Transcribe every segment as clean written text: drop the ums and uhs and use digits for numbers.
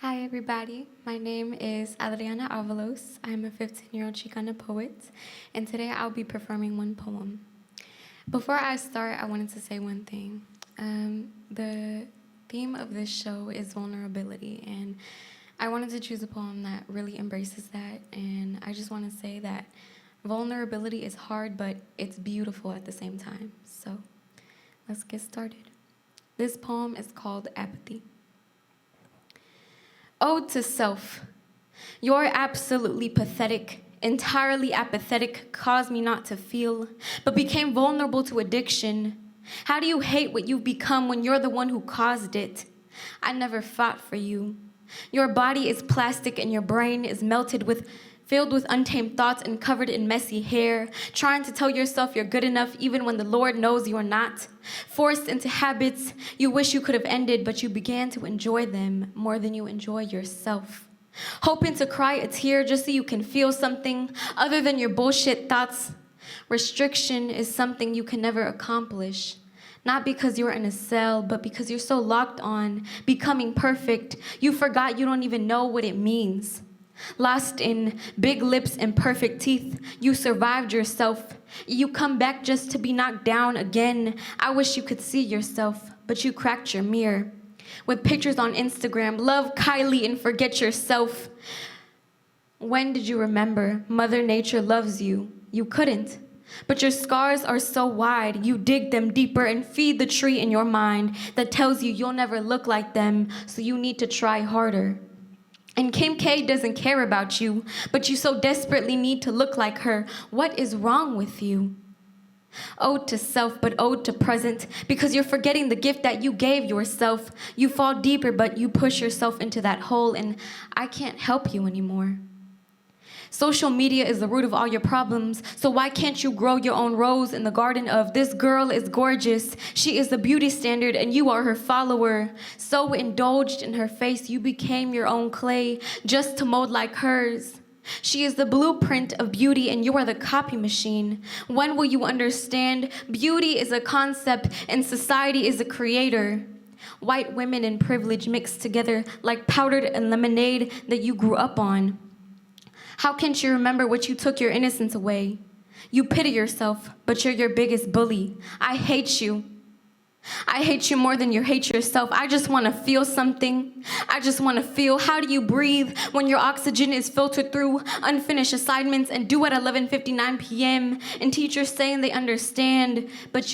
Hi everybody, my name is Adriana Avalos. I'm a 15-year-old Chicana poet, and today I'll be performing one poem. Before I start, I wanted to say one thing. The theme of this show is vulnerability, and I wanted to choose a poem that really embraces that, and I just want to say that vulnerability is hard, but it's beautiful at the same time. So let's get started. This poem is called Apathy. Ode to self. You're absolutely pathetic, entirely apathetic, caused me not to feel, but became vulnerable to addiction. How do you hate what you've become when you're the one who caused it? I never fought for you. Your body is plastic and your brain is filled with untamed thoughts and covered in messy hair, trying to tell yourself you're good enough even when the Lord knows you're not. Forced into habits you wish you could have ended, but you began to enjoy them more than you enjoy yourself. Hoping to cry a tear just so you can feel something other than your bullshit thoughts. Restriction is something you can never accomplish. Not because you're in a cell, but because you're so locked on becoming perfect, you forgot you don't even know what it means. Lost in big lips and perfect teeth, you survived yourself. You come back just to be knocked down again. I wish you could see yourself, but you cracked your mirror. With pictures on Instagram, love Kylie and forget yourself. When did you remember Mother Nature loves you? You couldn't. But your scars are so wide, you dig them deeper and feed the tree in your mind that tells you you'll never look like them, so you need to try harder. And Kim K doesn't care about you, but you so desperately need to look like her. What is wrong with you? Ode to self, but ode to present, because you're forgetting the gift that you gave yourself. You fall deeper, but you push yourself into that hole, and I can't help you anymore. Social media is the root of all your problems, so why can't you grow your own rose in the garden of this girl is gorgeous, she is the beauty standard and you are her follower. So indulged in her face, you became your own clay just to mold like hers. She is the blueprint of beauty and you are the copy machine. When will you understand beauty is a concept and society is a creator? White women and privilege mixed together like powdered and lemonade that you grew up on. How can't you remember what you took your innocence away? You pity yourself, but you're your biggest bully. I hate you. I hate you more than you hate yourself. I just want to feel something. I just want to feel. How do you breathe when your oxygen is filtered through unfinished assignments and due at 11:59 p.m. and teachers saying they understand, but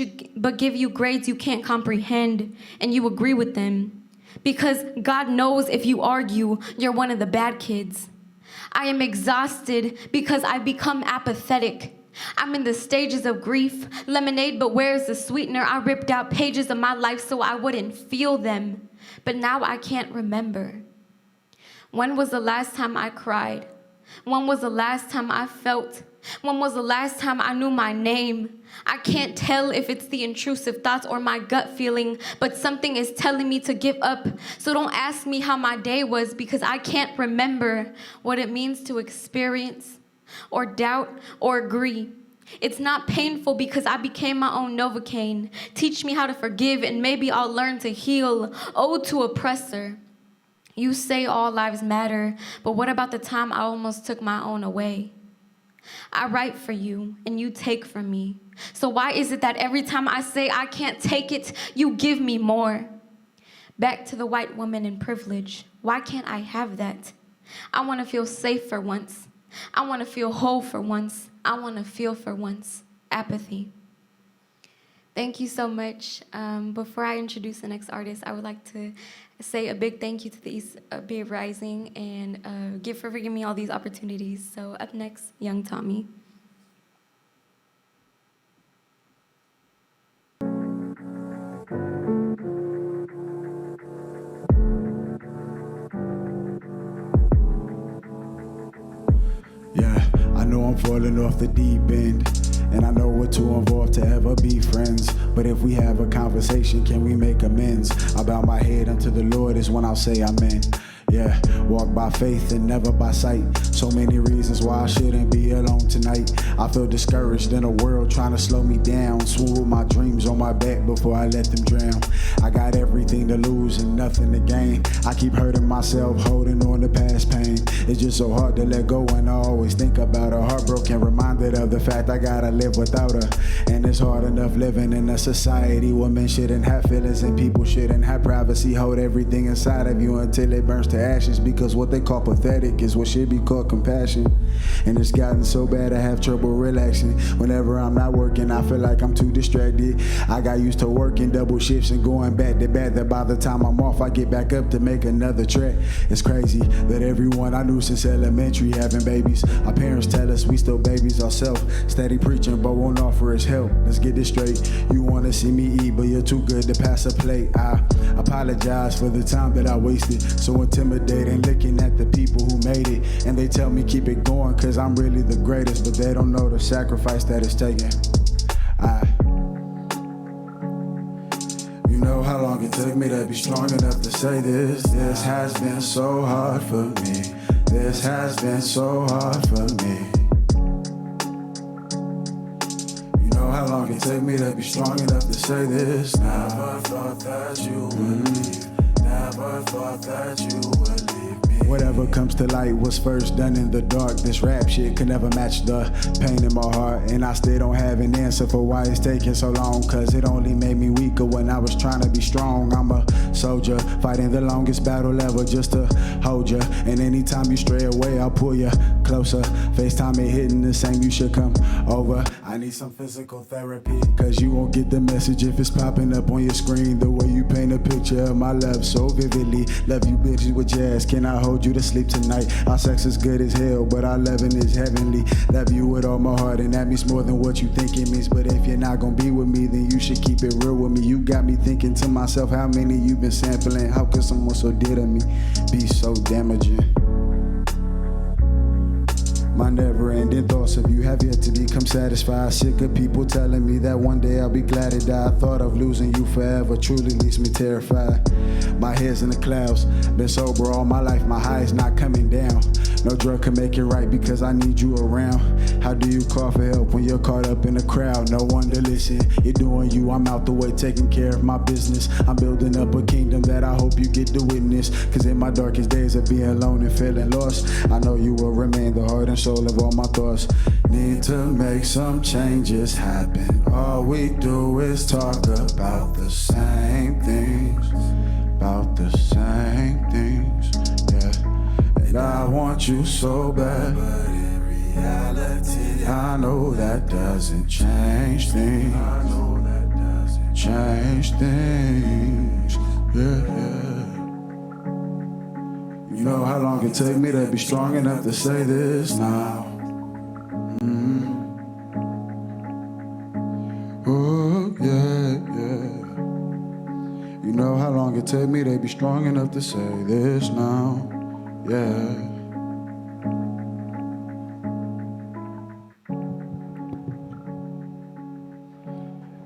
give you grades you can't comprehend, and you agree with them. Because God knows if you argue, you're one of the bad kids. I am exhausted because I've become apathetic. I'm in the stages of grief. Lemonade, but where's the sweetener? I ripped out pages of my life so I wouldn't feel them. But now I can't remember. When was the last time I cried? When was the last time I felt? When was the last time I knew my name? I can't tell if it's the intrusive thoughts or my gut feeling, but something is telling me to give up. So don't ask me how my day was because I can't remember what it means to experience or doubt or agree. It's not painful because I became my own Novocaine. Teach me how to forgive and maybe I'll learn to heal. Ode to oppressor. You say all lives matter, but what about the time I almost took my own away? I write for you and you take from me. So why is it that every time I say I can't take it, you give me more? Back to the white woman in privilege. Why can't I have that? I want to feel safe for once. I want to feel whole for once. I want to feel for once. Apathy. Thank you so much. Before I introduce the next artist, I would like to say a big thank you to the East Bay Rysing and for giving me all these opportunities. So up next, Young Tommy. Yeah, I know I'm falling off the deep end. And I know we're too involved to ever be friends. But if we have a conversation, can we make amends? I bow my head unto the Lord is when I'll say amen. Yeah, walk by faith and never by sight. So many reasons reasons why I shouldn't be alone tonight. I feel discouraged in a world trying to slow me down. Swoop my dreams on my back before I let them drown. I got everything to lose and nothing to gain. I keep hurting myself, holding on to past pain. It's just so hard to let go and I always think about her. Heartbroken, reminded of the fact I gotta live without her. And it's hard enough living in a society where men shouldn't have feelings and people shouldn't have privacy. Hold everything inside of you until it burns to ashes, because what they call pathetic is what should be called compassion. And it's gotten so bad I have trouble relaxing. Whenever I'm not working, I feel like I'm too distracted. I got used to working double shifts and going back to back, that by the time I'm off I get back up to make another track. It's crazy that everyone I knew since elementary having babies. Our parents tell us we still babies ourselves. Steady preaching but won't offer us help. Let's get this straight. You wanna see me eat but you're too good to pass a plate. I apologize for the time that I wasted. So intimidating looking at the people who made it. And they tell me keep it going cause I'm really the greatest, but they don't know the sacrifice that it's taken. You know how long it took me to be strong enough to say this. This has been so hard for me. This has been so hard for me. You know how long it took me to be strong enough to say this. Never thought that you would leave. Never thought that you would leave. Whatever comes to light was first done in the dark. This rap shit could never match the pain in my heart. And I still don't have an answer for why it's taking so long. Cause it only made me weaker when I was trying to be strong. I'm a soldier, fighting the longest battle ever just to hold ya. And anytime you stray away, I'll pull ya closer. FaceTime ain't hitting the same, you should come over. I need some physical therapy, cause you won't get the message if it's popping up on your screen. The way you paint a picture of my love so vividly. Love you bitches with jazz, can I hold you to sleep tonight? Our sex is good as hell, but our loving is heavenly. Love you with all my heart, and that means more than what you think it means. But if you're not gonna be with me, then you should keep it real with me. You got me thinking to myself, how many you been sampling? How could someone so dear to me be so damaging? My never-ending thoughts of you have yet to become satisfied. Sick of people telling me that one day I'll be glad to die. Thought of losing you forever truly leaves me terrified. My head's in the clouds, been sober all my life, my high is not coming down. No drug can make it right because I need you around. How do you call for help when you're caught up in the crowd? No one to listen, you're doing you, I'm out the way taking care of my business. I'm building up a kingdom that I hope you get to witness. Cause in my darkest days of being alone and feeling lost, I know you will remain the heart and soul of all my thoughts. Need to make some changes happen. All we do is talk about the same things. About the same things, yeah. And I want you so bad, but in reality I know that doesn't change things. I know that doesn't change things, yeah. You know how long it took me to be strong enough to say this now. Oh, yeah, yeah. You know how long it took me to be strong enough to say this now, yeah.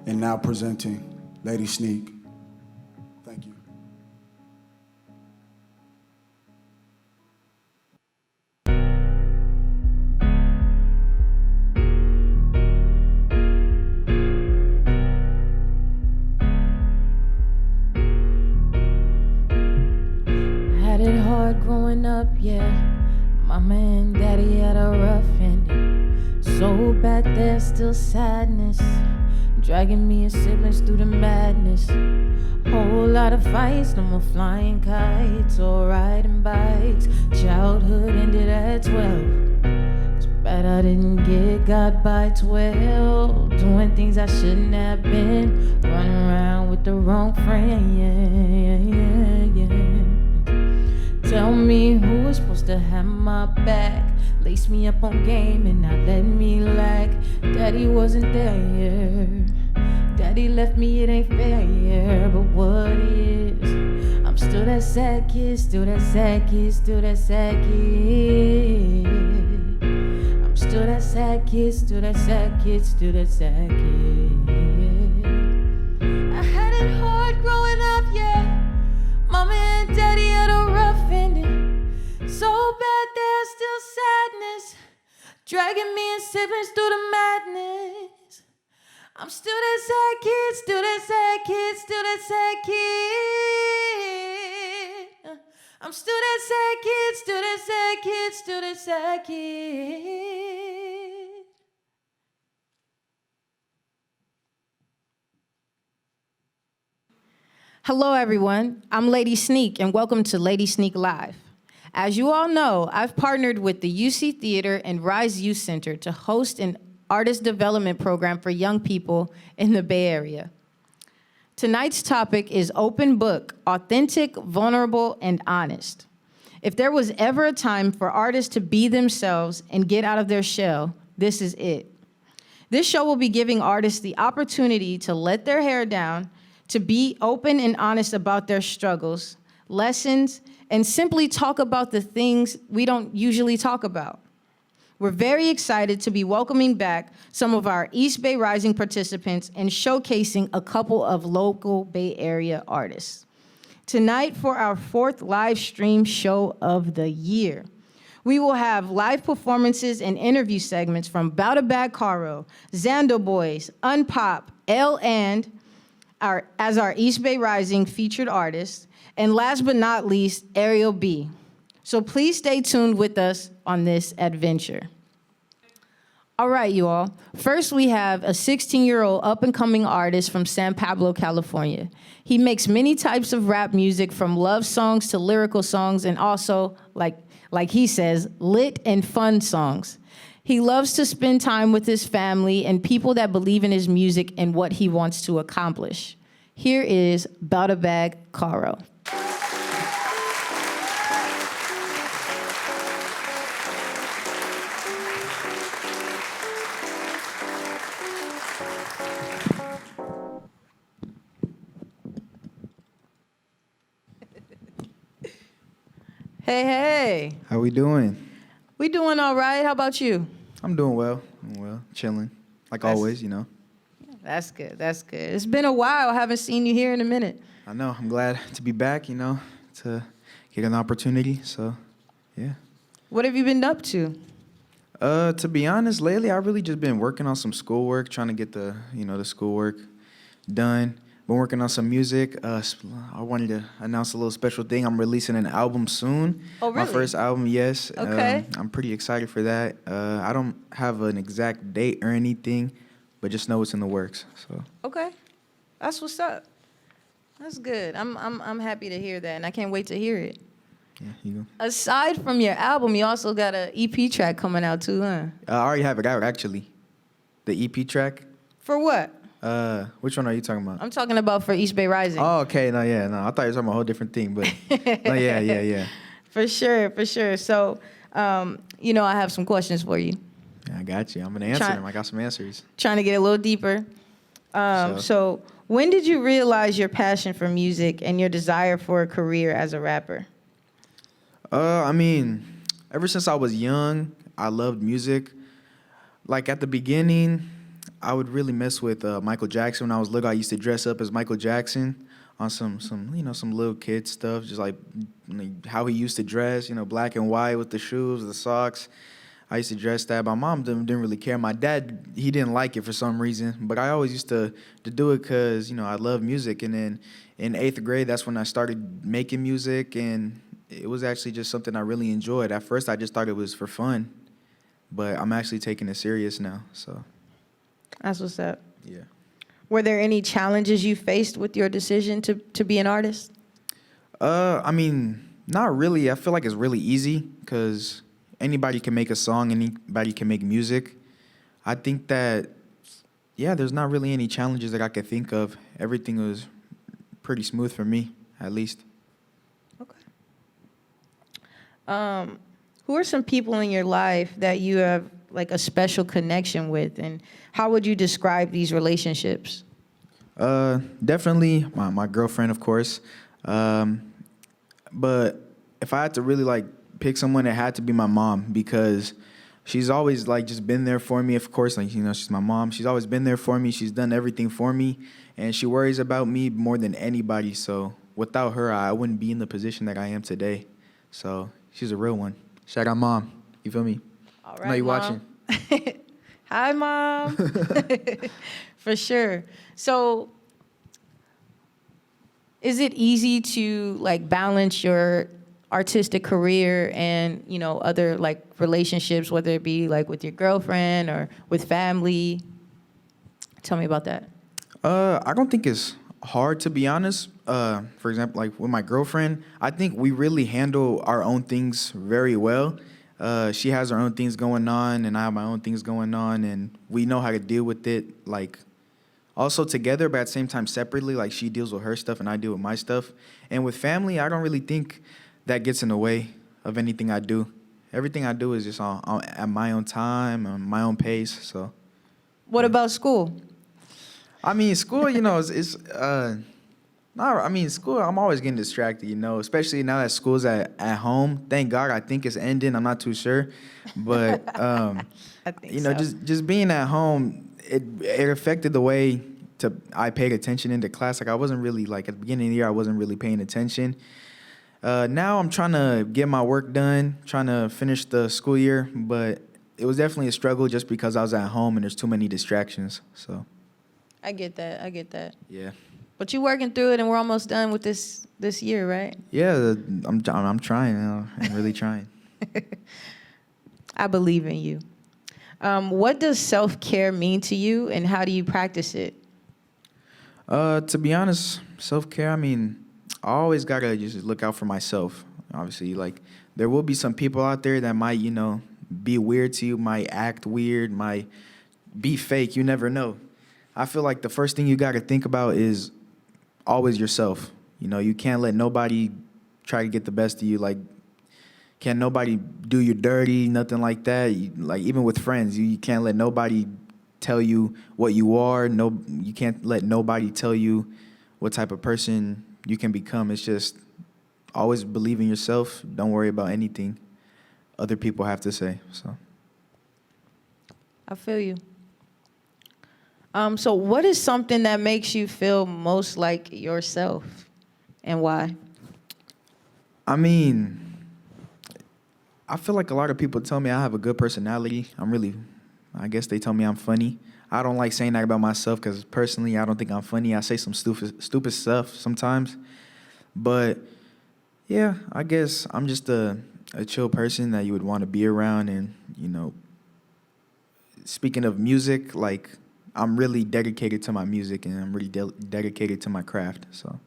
And now presenting Lady Sneak. Thank you. Growing up, yeah, mama and daddy had a rough ending. So bad there's still sadness, dragging me and siblings through the madness. Whole lot of fights, no more flying kites or riding bikes. Childhood ended at 12. It's bad I didn't get got by 12. Doing things I shouldn't have been, running around with the wrong friend, yeah. Tell me who was supposed to have my back, lace me up on game and not let me lack. Daddy wasn't there, daddy left me, it ain't fair, yeah. But what is? I'm still that sad kid, still that sad kid, still that sad kid. I'm still that sad kid, still that sad kid, still that sad kid. I had it hard growing up, yeah. Mama and daddy had a rough ending. So bad there's still sadness, dragging me in siblings through the madness. I'm still that sad kid, still that sad kid, still that sad kid. I'm still that sad kid, still that sad kid, still that sad kid. Hello, everyone. I'm Lady Sneak, and welcome to Lady Sneak Live. As you all know, I've partnered with the UC Theater and RYSE Youth Center to host an artist development program for young people in the Bay Area. Tonight's topic is open book, authentic, vulnerable, and honest. If there was ever a time for artists to be themselves and get out of their shell, this is it. This show will be giving artists the opportunity to let their hair down, to be open and honest about their struggles, lessons, and simply talk about the things we don't usually talk about. We're very excited to be welcoming back some of our East Bay Rysing participants and showcasing a couple of local Bay Area artists. Tonight, for our 4th live stream show of the year, we will have live performances and interview segments from Bad Caro, Xander Boys, Unpop, L and as our East Bay Rysing featured artists, and last but not least, Ariel B. So please stay tuned with us on this adventure. All right, you all. First, we have a 16-year-old up-and-coming artist from San Pablo, California. He makes many types of rap music, from love songs to lyrical songs, and also, like he says, lit and fun songs. He loves to spend time with his family and people that believe in his music and what he wants to accomplish. Here is Bad Caro. Hey. How we doing? We doing all right. How about you? I'm doing well. Chilling. Like always, you know. That's good. It's been a while. I haven't seen you here in a minute. I know. I'm glad to be back, you know, to get an opportunity. So, yeah. What have you been up to? To be honest, lately I've really just been working on some schoolwork, trying to get the schoolwork done. Been working on some music. I wanted to announce a little special thing. I'm releasing an album soon. Oh, really? My first album, yes. Okay. I'm pretty excited for that. I don't have an exact date or anything, but just know it's in the works. So. Okay, that's what's up. That's good. I'm happy to hear that, and I can't wait to hear it. Yeah, you go. Aside from your album, you also got an EP track coming out too, huh? I already have it out, actually. The EP track. For what? Which one are you talking about? I'm talking about for East Bay Rysing. Oh, okay. No. I thought you were talking about a whole different thing, but no, yeah. For sure. So, I have some questions for you. Yeah, I got you. I'm gonna answer them. I got some answers. Trying to get a little deeper. So, when did you realize your passion for music and your desire for a career as a rapper? Ever since I was young, I loved music. Like at the beginning, I would really mess with Michael Jackson. When I was little, I used to dress up as Michael Jackson on some little kid stuff, just like how he used to dress, black and white with the shoes, the socks. I used to dress that. My mom didn't really care. My dad, he didn't like it for some reason, but I always used to do it because, I love music. And then in 8th grade, that's when I started making music, and it was actually just something I really enjoyed. At first, I just thought it was for fun, but I'm actually taking it serious now, so. That's what's up. Yeah. Were there any challenges you faced with your decision to be an artist? Not really. I feel like it's really easy because anybody can make a song, anybody can make music. I think that, there's not really any challenges that I could think of. Everything was pretty smooth for me, at least. Okay. Who are some people in your life that you have like a special connection with, and how would you describe these relationships? Definitely my girlfriend, of course. But if I had to really pick someone, it had to be my mom, because she's always just been there for me. Of course, she's my mom. She's always been there for me. She's done everything for me, and she worries about me more than anybody. So without her, I wouldn't be in the position that I am today. So she's a real one. Shout out, Mom. You feel me? All right, I know you Mom. watching. Hi, Mom. For sure. So is it easy to like balance your artistic career and, you know, other like relationships, whether it be like with your girlfriend or with family? Tell me about that. I don't think it's hard, to be honest. For example, like with my girlfriend, I think we really handle our own things very well. She has her own things going on, and I have my own things going on, and we know how to deal with it, like, also together, but at the same time separately. Like, she deals with her stuff, and I deal with my stuff. And with family, I don't really think that gets in the way of anything I do. Everything I do is just at my own time, on my own pace, so. What about school? I mean, school, you know, school, I'm always getting distracted, you know, especially now that school's at home. Thank God, I think it's ending. I'm not too sure. But, I think you know, so. just being at home, it affected the way I paid attention into class. Like, I wasn't really, like, at the beginning of the year, I wasn't really paying attention. Now I'm trying to get my work done, trying to finish the school year. But it was definitely a struggle just because I was at home and there's too many distractions, so. I get that. Yeah. But you're working through it, and we're almost done with this year, right? Yeah, I'm trying. You know, I'm really trying. I believe in you. What does self-care mean to you, and how do you practice it? To be honest, self-care, I mean, I always gotta just look out for myself. Obviously, like, there will be some people out there that might, you know, be weird to you, might act weird, might be fake. You never know. I feel like the first thing you gotta think about is always yourself. You know, you can't let nobody try to get the best of you. Like, can't nobody do you dirty, nothing like that. Like, even with friends, you can't let nobody tell you what you are. No, you can't let nobody tell you what type of person you can become. It's just always believe in yourself. Don't worry about anything other people have to say. So, I feel you. So what is something that makes you feel most like yourself, and why? I mean, I feel like a lot of people tell me I have a good personality. I guess they tell me I'm funny. I don't like saying that about myself because personally, I don't think I'm funny. I say some stupid stuff sometimes. But yeah, I guess I'm just a chill person that you would want to be around. And, you know, speaking of music, like, I'm really dedicated to my music, and I'm really dedicated to my craft. So,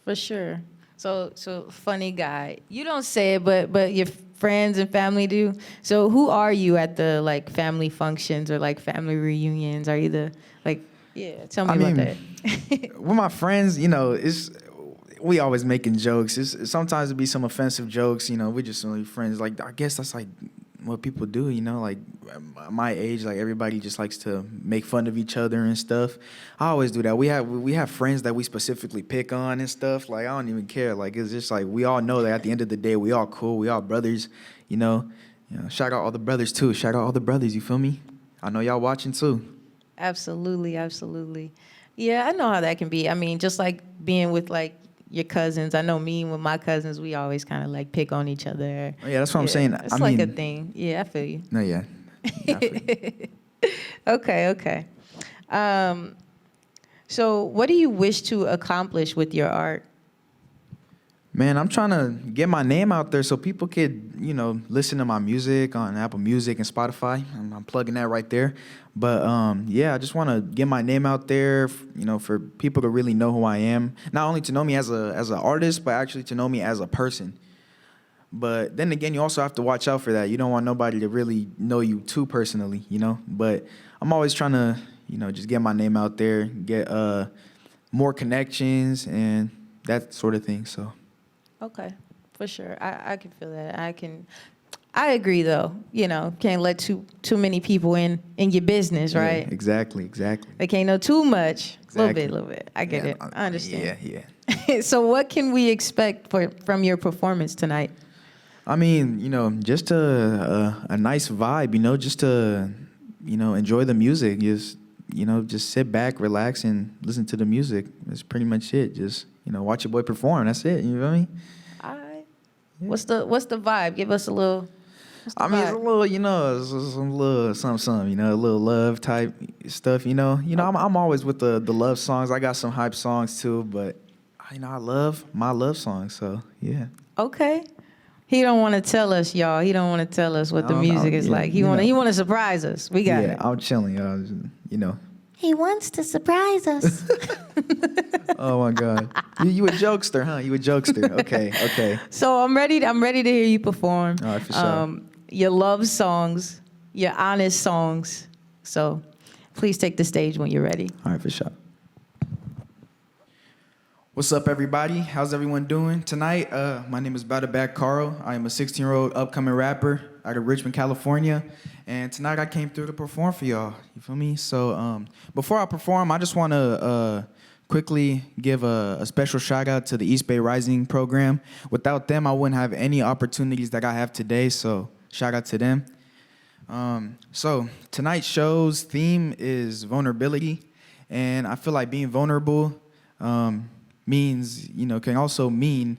For sure. So funny guy. You don't say it, but your friends and family do. So who are you at the like family functions or like family reunions? Are you the like? Yeah, tell me about that. With my friends, you know, we always making jokes. Sometimes it be some offensive jokes. You know, we're just really friends. Like, I guess that's like what people do, you know, like my age, like everybody just likes to make fun of each other and stuff. I always do that. We have friends that we specifically pick on and stuff. Like, I don't even care. Like, it's just like we all know that at the end of the day, we all cool. We all brothers, you know. Shout out all the brothers too. Shout out all the brothers. You feel me? I know y'all watching too. Absolutely. Yeah, I know how that can be. I mean, just like being with like your cousins. I know me with my cousins, we always kind of like pick on each other. Oh, yeah, that's what I'm saying. It's like a thing. Yeah, I feel you. No, yeah. I feel you. Okay. So what do you wish to accomplish with your art? Man, I'm trying to get my name out there so people could, you know, listen to my music on Apple Music and Spotify. I'm plugging that right there. But, yeah, I just want to get my name out there, you know, for people to really know who I am. Not only to know me as an artist, but actually to know me as a person. But then again, you also have to watch out for that. You don't want nobody to really know you too personally, you know. But I'm always trying to, you know, just get my name out there, get more connections and that sort of thing, so. Okay, for sure. I can feel that. I agree though. You know, can't let too many people in your business, right? Yeah, exactly. They can't know too much. Exactly. A little bit. I get it. I understand. Yeah. So what can we expect from your performance tonight? I mean, you know, just a nice vibe, you know, just to, you know, enjoy the music. Just, you know, just sit back, relax, and listen to the music. That's pretty much it. Just, you know, watch your boy perform. That's it. You feel me? All right. Yeah. What's the vibe? Give us a little I mean, it's a little, it's some little something, a little love type stuff, I'm always with the love songs. I got some hype songs too, but I love my love songs, so yeah. Okay. He don't want to tell us, y'all. He don't want to tell us what the music is like. He want to surprise us. We got it. Yeah, I'm chilling, y'all. He wants to surprise us. Oh my God, you a jokester, huh? You a jokester? Okay. So I'm ready to hear you perform. All right, for sure. Your love songs, your honest songs. So please take the stage when you're ready. All right, for sure. What's up, everybody? How's everyone doing tonight? My name is Bad Caro. I am a 16-year-old upcoming rapper out of Richmond, California. And tonight I came through to perform for y'all. You feel me? So before I perform, I just want to quickly give a special shout out to the East Bay Rysing program. Without them, I wouldn't have any opportunities that I have today. So shout out to them. So tonight's show's theme is vulnerability. And I feel like being vulnerable means, can also mean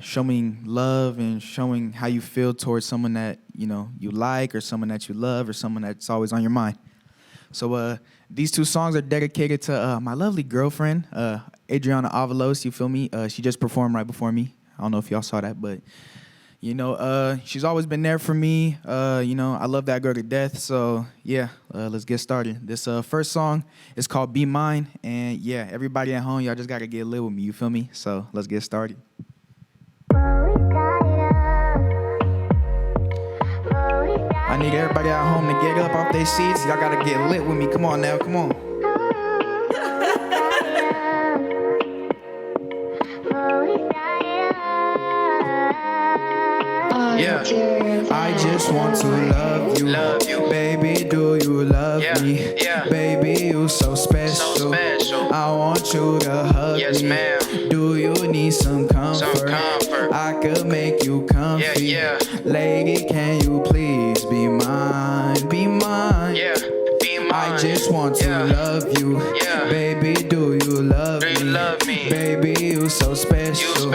showing love and showing how you feel towards someone that, you like, or someone that you love, or someone that's always on your mind. So these two songs are dedicated to my lovely girlfriend, Adriana Avalos, you feel me? She just performed right before me. I don't know if y'all saw that, but, she's always been there for me. I love that girl to death. So, yeah, let's get started. This first song is called Be Mine. And, yeah, everybody at home, y'all just got to get lit with me, you feel me? So, let's get started. I need everybody at home to get up off their seats. Y'all got to get lit with me. Come on now, come on. Yeah, I just want to love you. Baby, do you love me? Yeah. Baby, you so special. I want you to hug me. Ma'am. Do you need some comfort? I could make you comfy. Yeah. Lady, can you please be mine? Be mine. Yeah. Be mine. I just want to love you. Yeah. Baby, do you love me? Baby, you so special.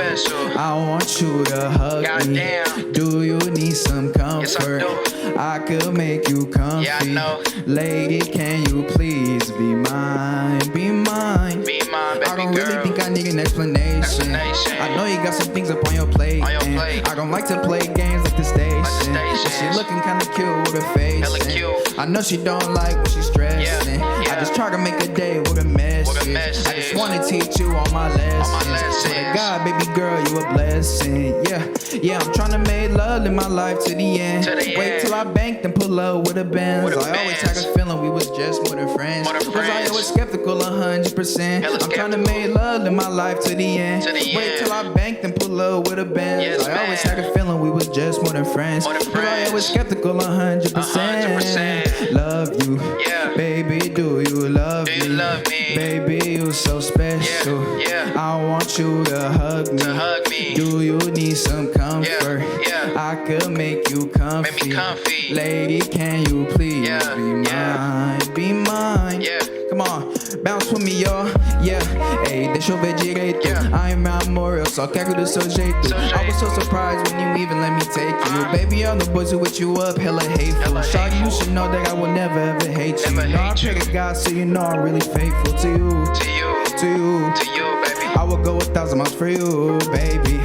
I want you to hug me. Do you need some comfort? Yes, I could make you comfy. Yeah, I know. Lady, can you please be mine? Be mine. Be mine, baby. I don't really think I need an explanation. I know you got some things up on your plate. I don't like to play games like the station. But she looking kinda cute with her face. I know she don't like when she's stressing. I just try to make a day with a message. I just wanna teach you all my lessons. Swear to God, baby girl, you a blessing. Yeah, I'm trying to make love in my life to the end. Wait till I bank, then pull up with a Benz. I always had a feeling we was just more than friends. Was I always skeptical 100%? I'm trying to make love in my life to the end. Wait till I bank, then pull up with a Benz. I always had a feeling we was just more than friends. Was I always skeptical 100%? Love you, baby, do you love me? Baby, you so special. I want you to hug me. Do you need some comfort? I could make you comfy. Lady, can you please be mine? Be mine. Come on, bounce with me, y'all. Hey, deixa eu ver direito. I'm meu amor, eu só quero do seu jeito. I was so surprised when you even let me take you. Baby, all the boys who with you up, hella hateful. Shawty, you should know that I will never ever hate you. I pray to God so you know I'm really faithful to you. To you, baby. I will go 1,000 miles for you, baby.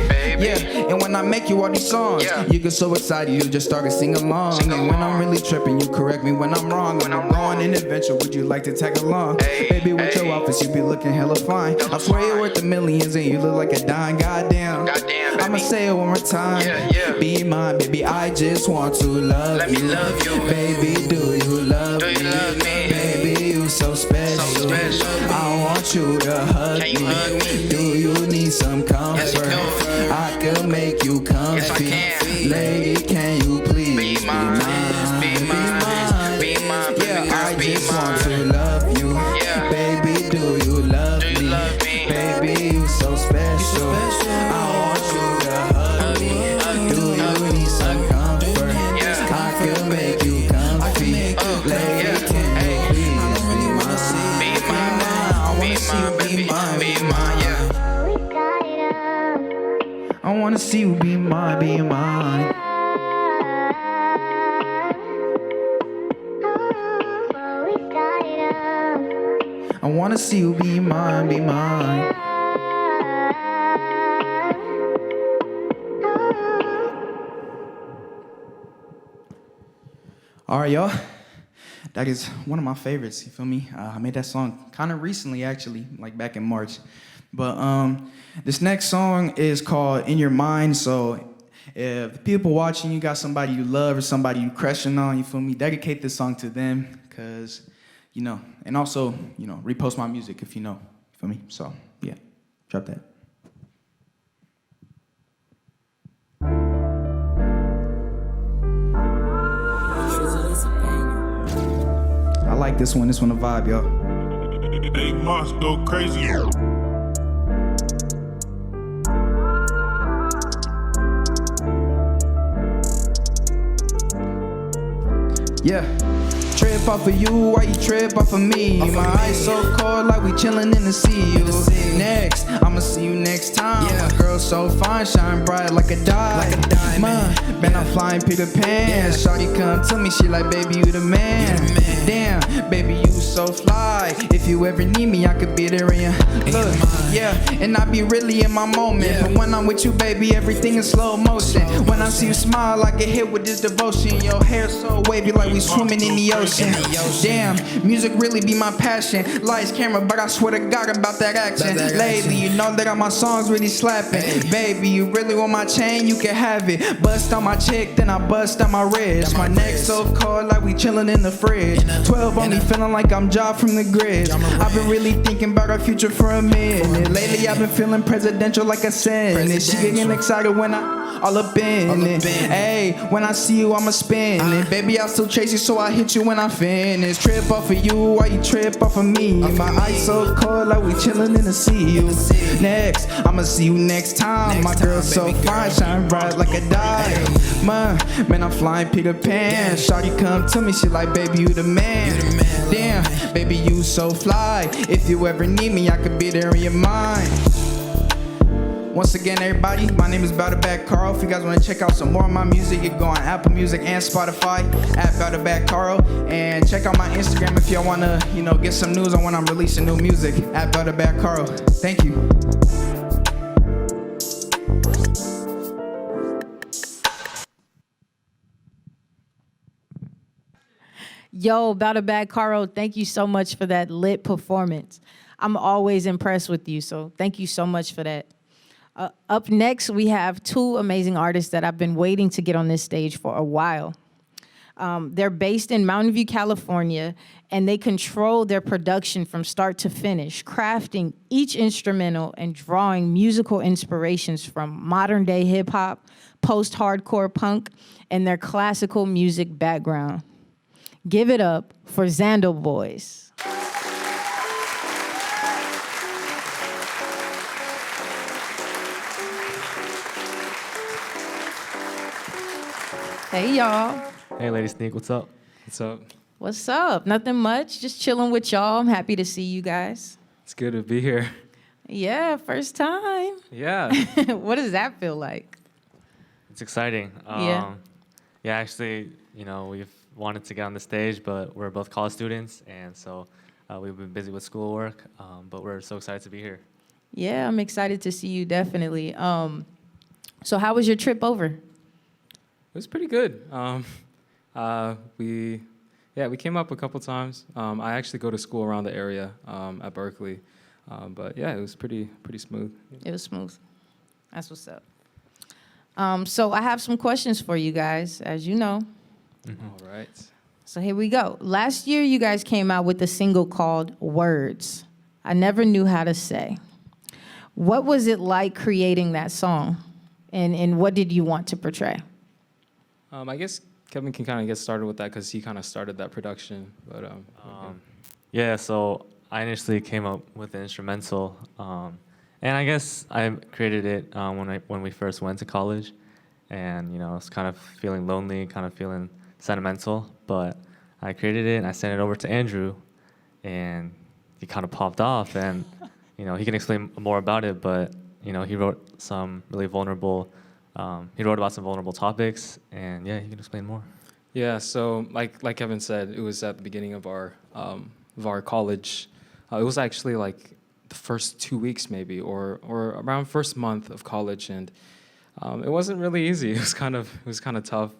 And when I make you all these songs, you get so excited you just start to sing along. And when I'm really tripping, you correct me when I'm wrong. When I'm going an adventure, would you like to tag along? Baby, with your outfits, you be looking hella fine. I swear you're worth the millions and you look like a dime. Goddamn. I'ma say it one more time. Be mine, baby. I just want to love you. Let me love you, baby. Do you love me? Baby, you so special. I want you to hug me. Do you need some comfort? I could make you comfy. Lady, can you please be mine? I just want to love you. Baby, do you love me? Baby, you so special. I want you to hug me. Do you need some comfort? I could make you comfy. Lady, can you please be mine? I wanna see you be mine. I wanna see you be mine, be mine. I wanna see you be mine, be mine. All right, y'all. That is one of my favorites, you feel me? I made that song kind of recently, actually, like back in March. But this next song is called In Your Mind, so if the people watching, you got somebody you love or somebody you crushing on, you feel me? Dedicate this song to them, because, you know, and also, you know, repost my music if you know, you feel me? So, yeah, drop that. I like this one a vibe, y'all. Big Moss go crazy. Yeah. Trip off of you, why you trip off of me? My eyes so cold like we chillin' in the sea. You next, I'ma see you next time. My girl so fine, shine bright like a diamond. Man, I'm flying Peter Pan. Shawty come to me, she like, baby, you the man. Damn, baby, you so fly. If you ever need me, I could be there in your look. Yeah, and I be really in my moment. But when I'm with you, baby, everything is slow motion. When I see you smile, I get hit with this devotion. Your hair so wavy like we swimming in the ocean. Damn, music really be my passion. Lights, camera, but I swear to God about that action. Lately, you know that all my songs really slapping. Baby, you really want my chain, you can have it. Bust on my chick, then I bust on my wrist. My neck so cold like we chillin' in the fridge. 12 on me, feeling like I'm Job from the grid. I've been really thinking about our future for a minute. Lately, I've been feeling presidential like a Senate. She getting excited when I all up in it. Hey, when I see you, I'ma spin it. Baby, I still chase you, so I hit you when I finish. Trip off of you, why you trip off of me? My eyes so cold like we chillin' in the sea. You next, I'ma see you next time. My girl so fine, shine bright like a diamond. Man, I'm flying Peter Pan. Shawty come to me, she like, baby, you the man. Damn, baby, you so fly. If you ever need me, I could be there in your mind. Once again, everybody, my name is Bad Caro. If you guys want to check out some more of my music, you can go on Apple Music and Spotify at Bad Caro. And check out my Instagram if y'all want to, you know, get some news on when I'm releasing new music at Bad Caro. Thank you. Yo, Bad Caro, thank you so much for that lit performance. I'm always impressed with you, so thank you so much for that. Up next, we have two amazing artists that I've been waiting to get on this stage for a while. They're based in Mountain View, California, and they control their production from start to finish, crafting each instrumental and drawing musical inspirations from modern-day hip-hop, post-hardcore punk, and their classical music background. Give it up for Xander Boys. Hey, y'all. Hey, Lady Sneak, what's up? What's up? What's up? Nothing much. Just chilling with y'all. I'm happy to see you guys. It's good to be here. Yeah, first time. Yeah. What does that feel like? It's exciting. Yeah, actually, you know, we've wanted to get on the stage, but we're both college students, and so we've been busy with schoolwork, but we're so excited to be here. Yeah, I'm excited to see you, definitely. So how was your trip over? It was pretty good. We came up a couple times. I actually go to school around the area at Berkeley, but yeah, it was pretty smooth. It was smooth. That's what's up. So I have some questions for you guys, as you know. Mm-hmm. All right. So here we go. Last year, you guys came out with a single called Words. I never knew how to say. What was it like creating that song? And what did you want to portray? I guess Kevin can kind of get started with that because he kind of started that production. But yeah, so I initially came up with the instrumental, and I guess I created it when we first went to college, and you know, I was kind of feeling lonely, kind of feeling sentimental. But I created it and I sent it over to Andrew, and he kind of popped off, and you know, he can explain more about it. But you know, he wrote some really vulnerable. He wrote about some vulnerable topics, and yeah, he can explain more. Yeah, so like Kevin said, it was at the beginning of our college It was actually like the first 2 weeks maybe, or around first month of college, and it wasn't really easy. It was kind of tough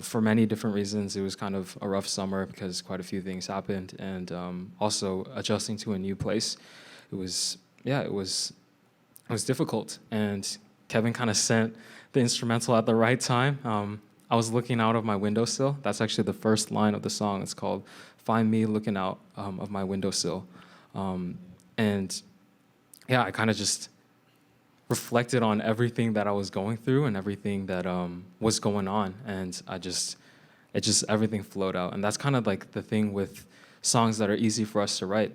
for many different reasons. It was kind of a rough summer because quite a few things happened, and also adjusting to a new place. It was difficult, and Kevin kind of sent the instrumental at the right time. I was looking out of my windowsill. That's actually the first line of the song. It's called "Find Me Looking Out of My Windowsill," and yeah, I kind of just reflected on everything that I was going through and everything that was going on, and everything flowed out. And that's kind of like the thing with songs that are easy for us to write.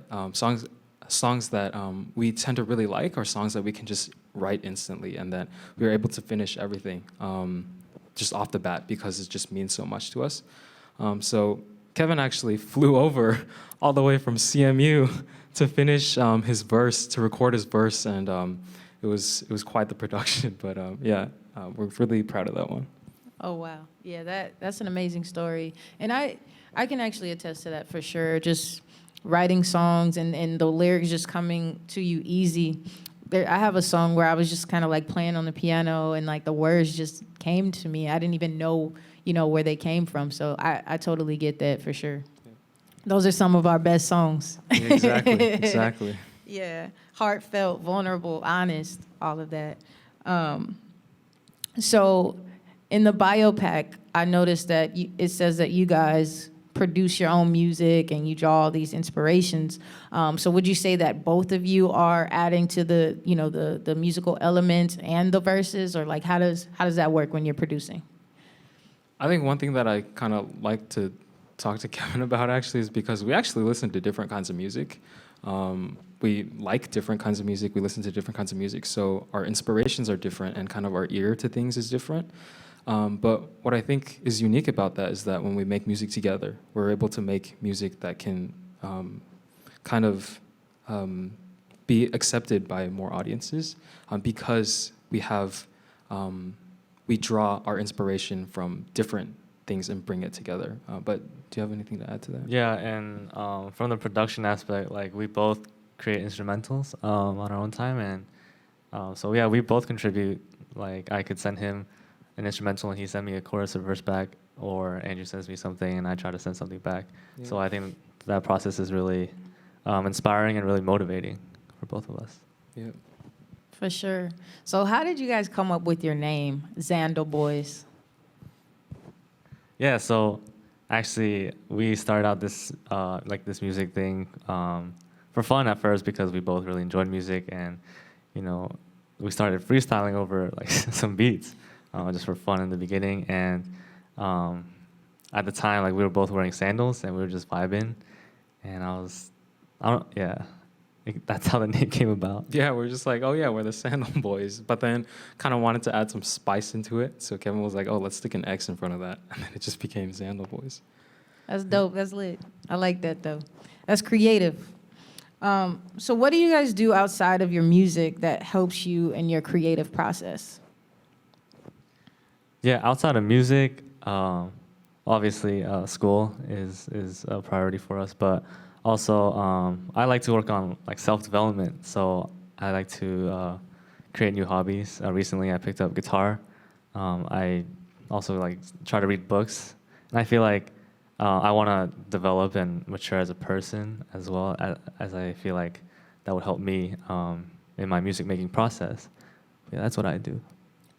Songs that we tend to really like are songs that we can just write instantly, and that we were able to finish everything just off the bat because it just means so much to us. So Kevin actually flew over all the way from CMU to finish his verse, to record his verse, and it was quite the production. But we're really proud of that one. Oh, wow. Yeah, that's an amazing story. And I can actually attest to that for sure. Just writing songs and the lyrics just coming to you easy. I have a song where I was just kind of like playing on the piano and like the words just came to me. I didn't even know, where they came from. So I totally get that for sure. Yeah. Those are some of our best songs. Exactly. Yeah, heartfelt, vulnerable, honest, all of that. So in the bio pack, I noticed that it says that you guys produce your own music and you draw all these inspirations. So would you say that both of you are adding to the musical elements and the verses, or like how does that work when you're producing? I think one thing that I kind of like to talk to Kevin about actually is because we actually listen to different kinds of music. We like different kinds of music. We listen to different kinds of music. So our inspirations are different and kind of our ear to things is different. But what I think is unique about that is that when we make music together, we're able to make music that can be accepted by more audiences because we draw our inspiration from different things and bring it together. But do you have anything to add to that? Yeah, and from the production aspect, like we both create instrumentals on our own time, and so yeah, we both contribute. Like I could send him an instrumental and he sent me a chorus or verse back, or Andrew sends me something and I try to send something back. Yeah. So I think that process is really inspiring and really motivating for both of us. Yeah, for sure. So how did you guys come up with your name, Xander Boys? Yeah, so actually we started out this this music thing for fun at first because we both really enjoyed music, and we started freestyling over like some beats. Just for fun in the beginning, and at the time, like we were both wearing sandals and we were just vibing, and that's how the name came about. Yeah, we're just like, oh yeah, we're the Sandal Boys, but then kind of wanted to add some spice into it. So Kevin was like, oh, let's stick an X in front of that, and then it just became Sandal Boys. That's dope. That's lit. I like that though. That's creative. So what do you guys do outside of your music that helps you in your creative process? Yeah, outside of music, obviously school is a priority for us, but also I like to work on like self-development. So I like to create new hobbies. Recently, I picked up guitar. I also like try to read books, and I feel like I want to develop and mature as a person as well, as I feel like that would help me in my music making process. Yeah, that's what I do.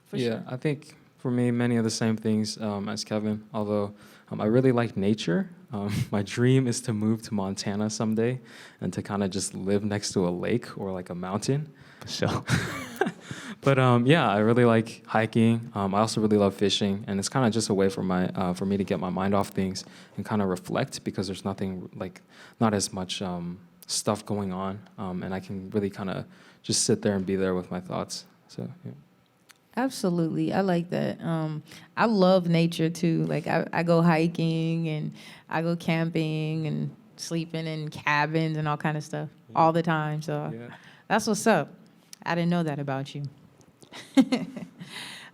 For sure. I think for me, many of the same things as Kevin, although I really like nature. My dream is to move to Montana someday and to kind of just live next to a lake or like a mountain. So, but I really like hiking. I also really love fishing, and it's kind of just a way for me to get my mind off things and kind of reflect, because there's not as much stuff going on, and I can really kind of just sit there and be there with my thoughts. So yeah. Absolutely. I like that. I love nature too. Like I go hiking and I go camping and sleeping in cabins and all kind of stuff all the time. So that's what's up. I didn't know that about you.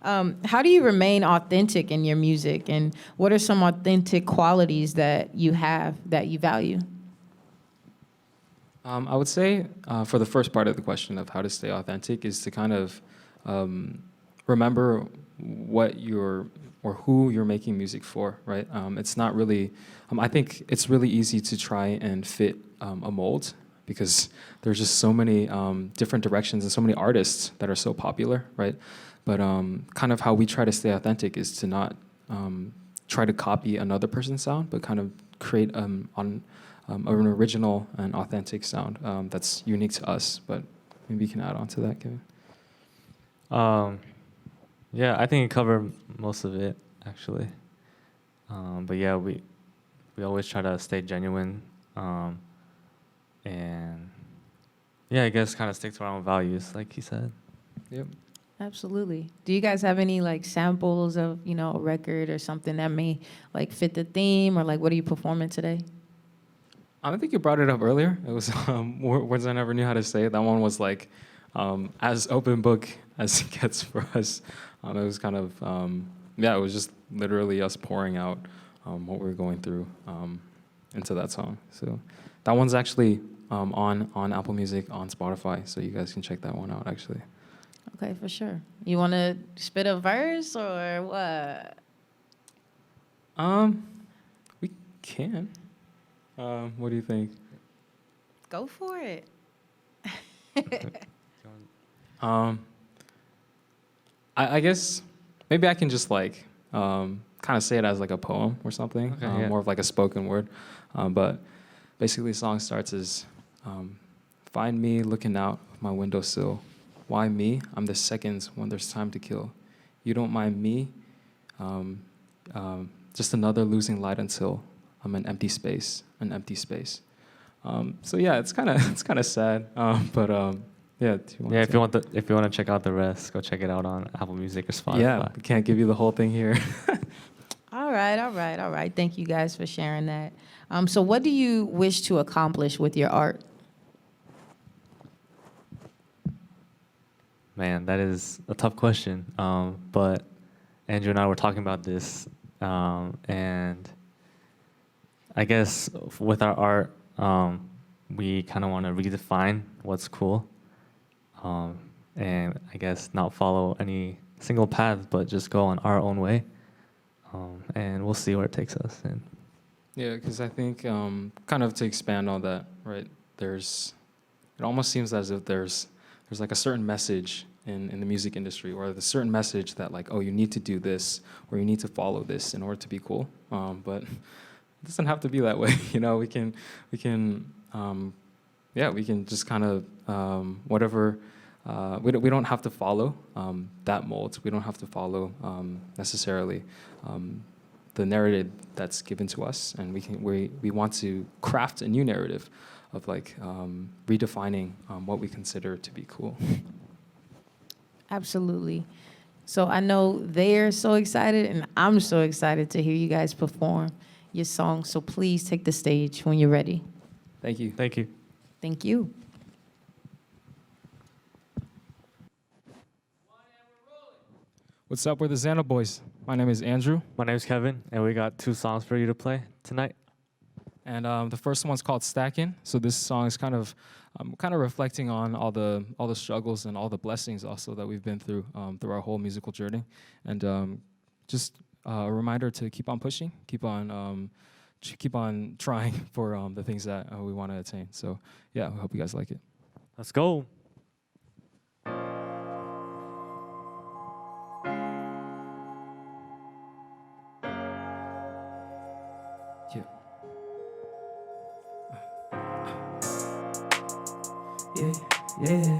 How do you remain authentic in your music, and what are some authentic qualities that you have that you value? I would say for the first part of the question of how to stay authentic is to kind of remember what you're or who you're making music for, right? It's not really, I think it's really easy to try and fit a mold because there's just so many different directions and so many artists that are so popular, right? But kind of how we try to stay authentic is to not try to copy another person's sound, but kind of create an original and authentic sound that's unique to us. But maybe you can add on to that, Kevin. Yeah, I think it covered most of it, actually. But yeah, we always try to stay genuine, and yeah, I guess kind of stick to our own values, like he said. Yep. Absolutely. Do you guys have any like samples of, you know, a record or something that may like fit the theme, or like what are you performing today? I think you brought it up earlier. It was words I never knew how to say. That one was like as open book as it gets for us. It was kind of, it was just literally us pouring out what we were going through into that song. So that one's actually on Apple Music, on Spotify, so you guys can check that one out, actually. Okay, for sure. You want to spit a verse or what? We can. What do you think? Go for it. I guess maybe I can just like kind of say it as like a poem or something, Okay, more of like a spoken word. But basically, the song starts as, find me looking out my windowsill. Why me? I'm the seconds when there's time to kill. You don't mind me? Just another losing light until I'm an empty space. So yeah, it's kind of sad. But yeah. If you want to check out the rest, go check it out on Apple Music or Spotify. Yeah, we can't give you the whole thing here. All right. Thank you guys for sharing that. So what do you wish to accomplish with your art? Man, that is a tough question. But Andrew and I were talking about this, and I guess with our art, we kind of want to redefine what's cool, and I guess not follow any single path, but just go on our own way, and we'll see where it takes us. And Yeah, because I think kind of to expand on that, right? It almost seems as if there's like a certain message in the music industry, or the certain message that like, oh, you need to do this, or you need to follow this in order to be cool. But it doesn't have to be that way. You know, we can just kind of whatever. We don't have to follow that mold. We don't have to follow necessarily the narrative that's given to us, and we want to craft a new narrative of like redefining what we consider to be cool. Absolutely. So I know they're so excited, and I'm so excited to hear you guys perform your song. So please take the stage when you're ready. Thank you. thank you. Thank you. What's up, we're the Xander Boys. My name is Andrew, My name is Kevin, and we got 2 songs for you to play tonight. and the first one's called Stacking. So this song is kind of reflecting on all the struggles and all the blessings also that we've been through our whole musical journey, and just a reminder to keep on pushing, keep on trying for the things that we want to attain. So yeah, I hope you guys like it. Let's go. Yeah.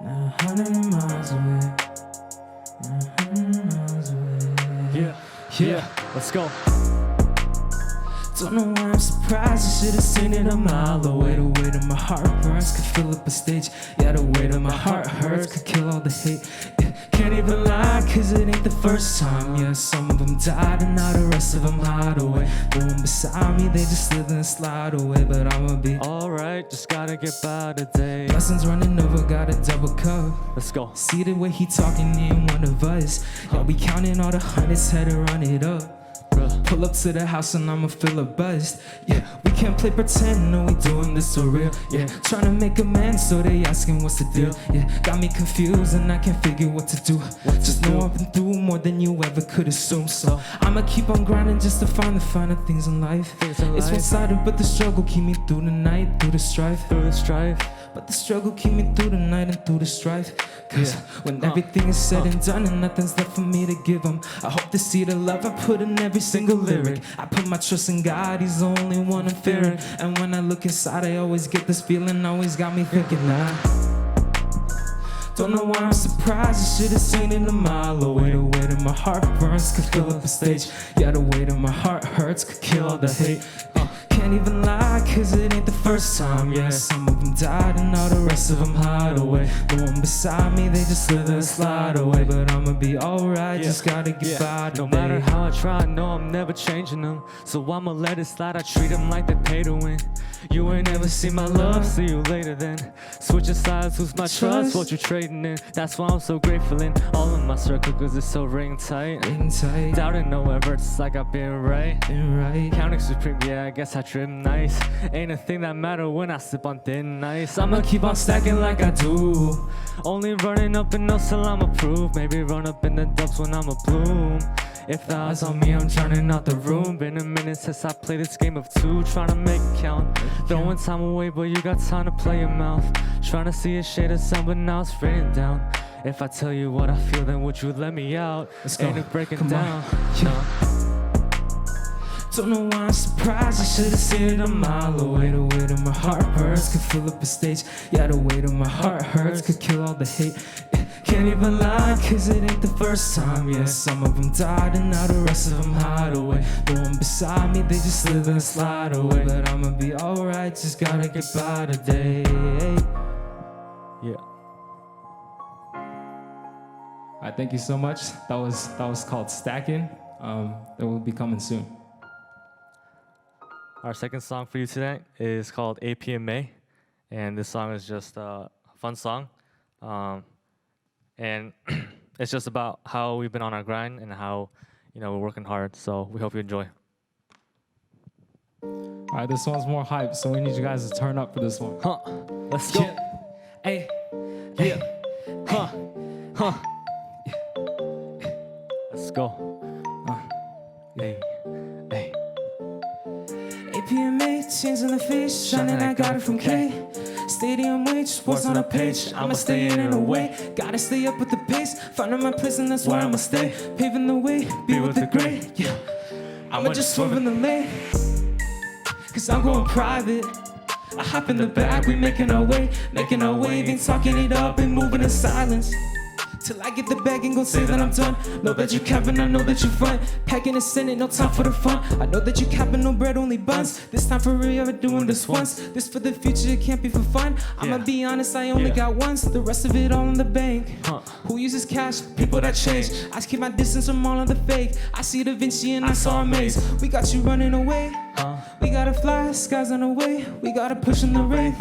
Now 100 miles away. Yeah. Let's go. Don't know why I'm surprised, I should've seen it a mile away. The way that my heart burns could fill up a stage. Yeah, the way that my heart hurts could kill all the hate. Yeah, can't even lie, cause it ain't the first time. Yeah, some of them died and now the rest of them hide away. The one beside me, they just slither and slide away. But I'ma be Alright, just gotta get by today. blessings running over, got a double cup. Let's go. See the way he talking, he ain't one of us. Yeah, we counting all the hundreds, had to run it up. Pull up to the house and I'ma feel a buzz. Yeah, we can't play pretend, no, we doing this for real. Yeah, trying to make amends, so they asking what's the deal. Yeah, got me confused and I can't figure what to do. Just know I've been through more than you ever could assume. So I'ma keep on grinding just to find the finer things in life. It's one-sided, but the struggle keep me through the night, through the strife. But the struggle keep me through the night and through the strife. Cause when everything is said and done and nothing's left for me to give them, I hope to see the love I put in every single lyric. I put my trust in God, He's the only one I'm fearing. And when I look inside, I always get this feeling, always got me thinking don't know why I'm surprised, I should've seen it a mile away. The way that my heart burns could fill up the stage. Yeah, the way that my heart hurts could kill all the hate. Can't even lie, cause it ain't the first time. Yeah, some of them died and all the rest of them hide away. The one beside me, they just slither and slide away. But I'ma be alright, just gotta get by today. No matter how I try, I know I'm never changing them. So I'ma let it slide, I treat them like they pay to win. You ain't ever seen my love, see you later then. Switching sides, lose my trust, what you trading in. That's why I'm so grateful in all of my circle, cause it's so ring tight. Doubting no ever, it's like I've been right. Counting supreme, yeah, I guess I trip nice. Ain't a thing that matter when I sip on thin ice. I'ma keep on stacking like I do. Only running up in those till I'm approved. Maybe run up in the dumps when I'm a bloom. If the eyes on me, I'm drowning out the room. Been a minute since I played this game of two, trying to make it count. Throwing time away, but you got time to play your mouth. Trying to see a shade of sun, but now it's written down. If I tell you what I feel, then would you let me out? Ain't it breaking down? No. Don't know why I'm surprised, I should've seen it a mile away. The way that my heart hurts could fill up a stage. Yeah, the way that my heart hurts could kill all the hate. Can't even lie, cause it ain't the first time. Yeah, some of them died and now the rest of them hide away. The one beside me, they just slither and slide away. But I'ma be alright, just gotta get by today. Yeah. Alright, thank you so much. That was called Stacking. It will be coming soon. Our second song for you today is called APMA, and this song is just a fun song. And it's just about how we've been on our grind and how, we're working hard. So we hope you enjoy. All right, this one's more hype, so we need you guys to turn up for this one. Let's go. Hey, Yeah. Let's go. Hey. APMA, chains on the face, shining, I got it from K. Stadium wage, sports on a page, I'ma stay in a way. Gotta stay up with the pace, finding my place and that's where I'ma stay. Paving the way, be with the great, yeah. I'ma just swerve in the lane, cause I'm going private. I hop in the back, we making our way, ain't talking it up, ain't moving in silence. Till I get the bag and go say that I'm done. Know that you capping, I know that you front. Packing and sending, no time for the fun. I know that you capping, no bread, only buns. This time for real, we're doing this once. This for the future, it can't be for fun. I'ma be honest, I only got once. The rest of it all in the bank. Who uses cash? People that change. I keep my distance from all of the fake. I see Da Vinci and I saw a maze. We got you running away. We gotta fly, skies on the way. We gotta push in the rain.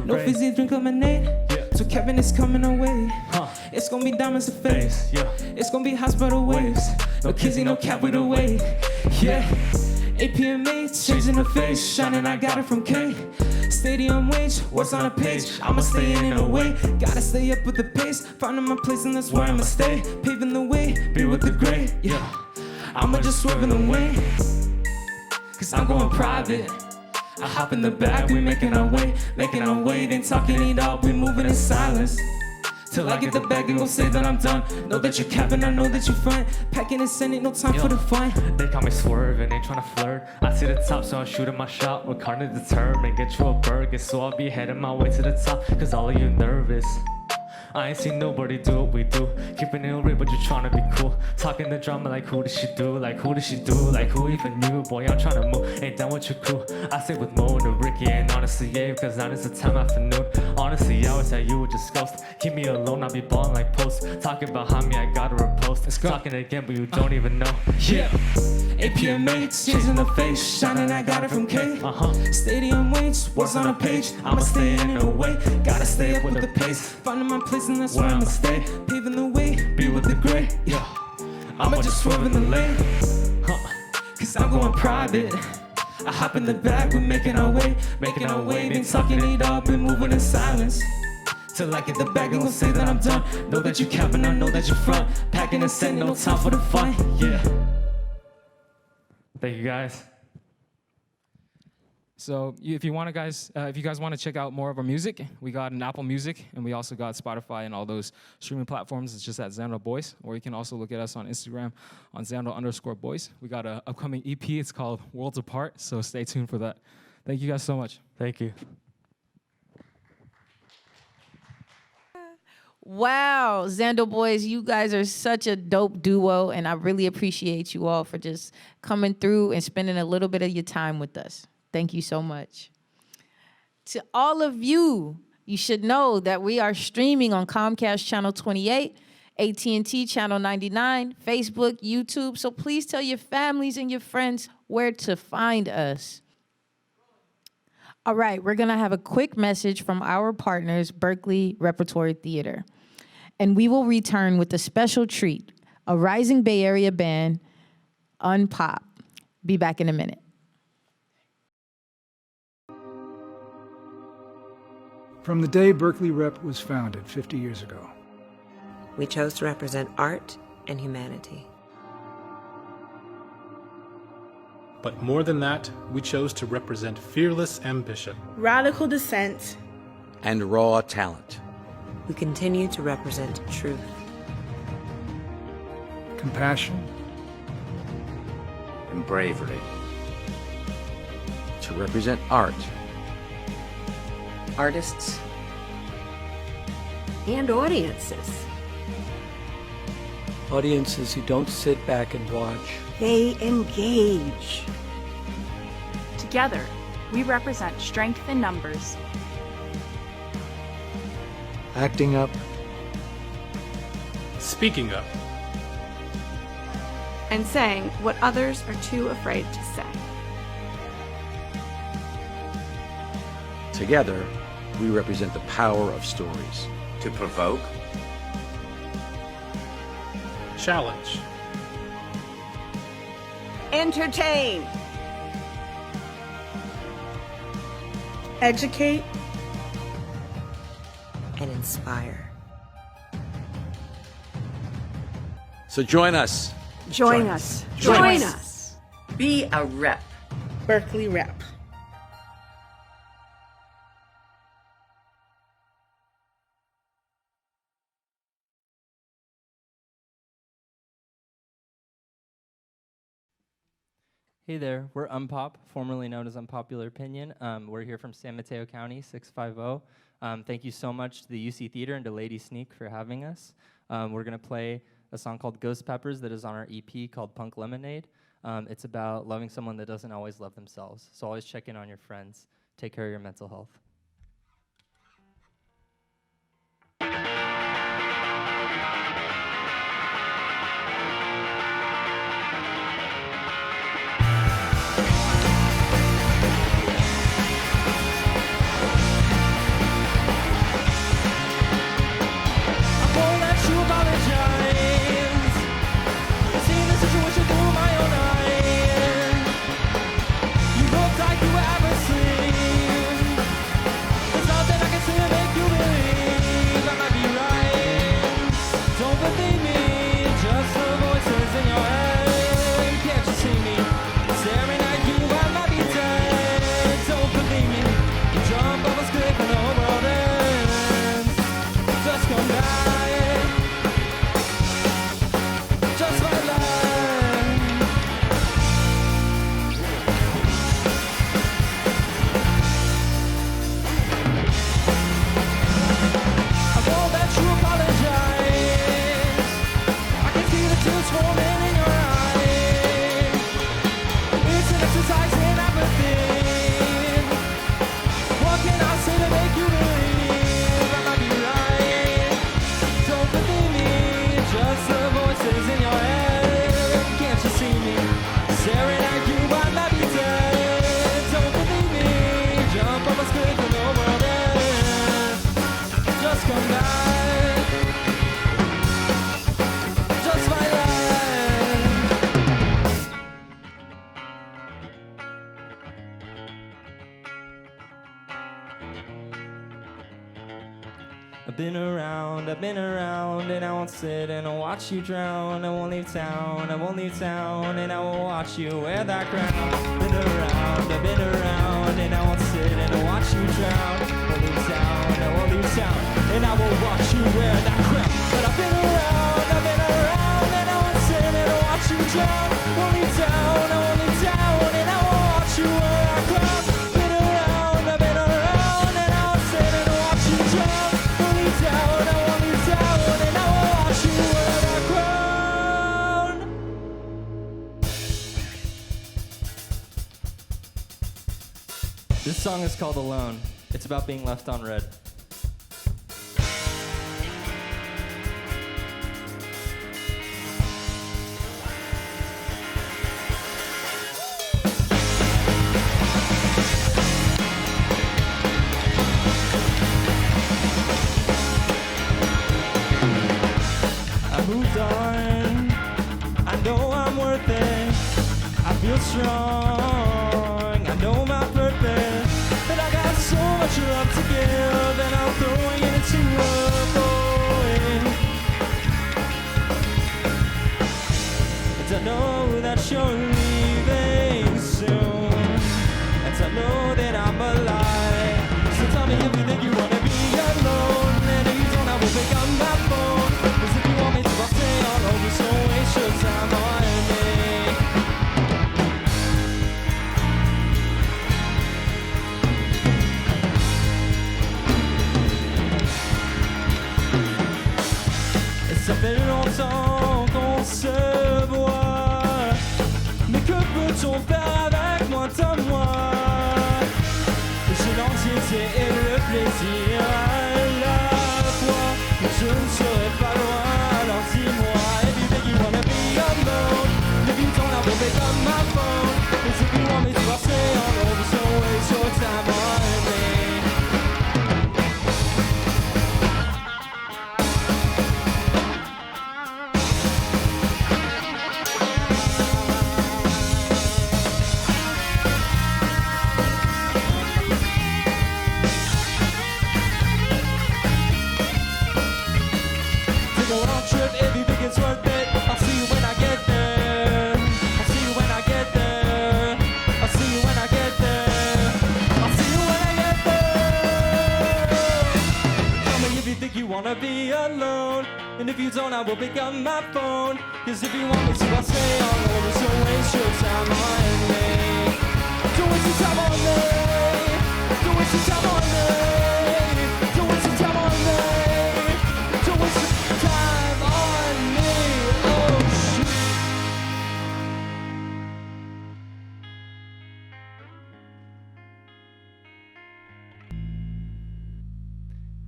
No fizzy, drink lemonade. So Kevin is coming away. It's gonna be diamonds to face. It's gonna be house by the waves. No kizzy, no cap with a wave. Yeah. APMA, changing the face. Shining, I got it from K. Stadium wage, what's on a page? I'ma stay in a way. Gotta stay up with the pace. Finding my place and that's where I'ma stay. Paving the way, be with the great. Yeah. I'ma just swerve in the way. Cause I'm going private. I hop in the back, we making our way, ain't talking it up, we moving in silence. Till I get the bag and go say that I'm done. Know that you're capping, I know that you front. Packing and sending, no time for the fun. They call me swerving, ain't tryna flirt. I see the top, so I'm shooting my shot. We're kinda determined, get you a burger. So I'll be heading my way to the top, cause all of you nervous. I ain't seen nobody do what we do. Keeping it real, but you're trying to be cool. Talking the drama like who did she do? Like who did she do? Like who even knew? Boy, I'm trying to move. Ain't done with your crew. I stay with Mo and Ricky, and honestly, yeah, because now it's the time afternoon. Honestly, I was at you would just ghost. Keep me alone, I'll be balling like posts. Talking behind me, I gotta repost. Talking again, but you don't even know. Yeah. APMA, changing the face, shining, I got it from K. Stadium wage, what's on a page? I'ma stay in a way. Gotta stay up with the pace. Finding my place and that's where I'ma stay. Paving the way, be with the great. Yeah. I'ma just swerve in the lane. cause I'm going private. I hop in the back, we're making our way, then talking it up and moving in silence. Till I get the bag and gon' say that I'm done. Know that you capping, I know that you front. Packing and setting, no time for the fun, yeah. Thank you guys. So if you guys want to check out more of our music, we got an Apple Music, and we also got Spotify and all those streaming platforms. It's just at Xander Boys, or you can also look at us on Instagram on Xander_Boys. We got an upcoming EP. It's called Worlds Apart, so stay tuned for that. Thank you guys so much. Thank you. Wow, Xander Boys, you guys are such a dope duo, and I really appreciate you all for just coming through and spending a little bit of your time with us. Thank you so much. To all of you, you should know that we are streaming on Comcast Channel 28, AT&T Channel 99, Facebook, YouTube, so please tell your families and your friends where to find us. All right, we're gonna have a quick message from our partners, Berkeley Repertory Theater. And we will return with a special treat, a rising Bay Area band, Unpop. Be back in a minute. From the day Berkeley Rep was founded 50 years ago, we chose to represent art and humanity. But more than that, we chose to represent fearless ambition, radical dissent, and raw talent. We continue to represent truth, compassion, and bravery. To represent art, artists, and audiences. Audiences who don't sit back and watch. They engage. Together, we represent strength in numbers. Acting up. speaking up. And saying what others are too afraid to say. Together, we represent the power of stories. To provoke, challenge, entertain, educate, and inspire. So join us. Join us. Join us. Be a rep. Berkeley Rep. Hey there, we're Unpop, formerly known as Unpopular Opinion. We're here from San Mateo County, 650. Thank you so much to the UC Theater and to Lady Sneak for having us. We're gonna play a song called Ghost Peppers that is on our EP called Punk Lemonade. It's about loving someone that doesn't always love themselves. So always check in on your friends. Take care of your mental health. I've been around, and I won't sit and I'll watch you drown. I won't leave town, and I will watch you wear that crown. Been around, and I won't sit and I'll watch you drown. Won't leave town, and I will watch you wear that crown. But I've been around, and I won't sit and I'll watch you drown. Won't leave town, and I will watch you wear that crown. Been around, and I won't sit and I'll watch you drown. Won't leave town, and I will watch you wear that crown. This song is called Alone. It's about being left on red. I moved on. I know I'm worth it. I feel strong. I know my purpose. And I got so much love to give, and I'm throwing it into a void. And I know that you're leaving soon, and I know that I'm alive. So tell me if you think you wanna be alone, and if you don't, I will pick up my phone. 'Cause if you want me to, I'll stay all over, so waste your time on me. Ça fait longtemps qu'on se voit, mais que peut-on faire avec moi, toi, moi? J'ai l'anxiété et le plaisir à la fois, mais je ne serai pas loin, alors dis-moi. If you think you wanna be alone, if you don't, I will pick up my phone. 'Cause if you want me to, I'll stay all over, so waste your time on me. Take a long trip if you think it's worth it. I'll see you when I get there. I'll see you when I get there. I'll see you when I get there. I'll see you when I get there. Tell me if you think you wanna be alone, and if you don't, I will pick up my phone. 'Cause if you want me to, I'll stay all over, so waste your time on me. Don't waste your time on me. Don't waste your time on me. Don't waste your time on me. Don't waste your time on me. Oh shit.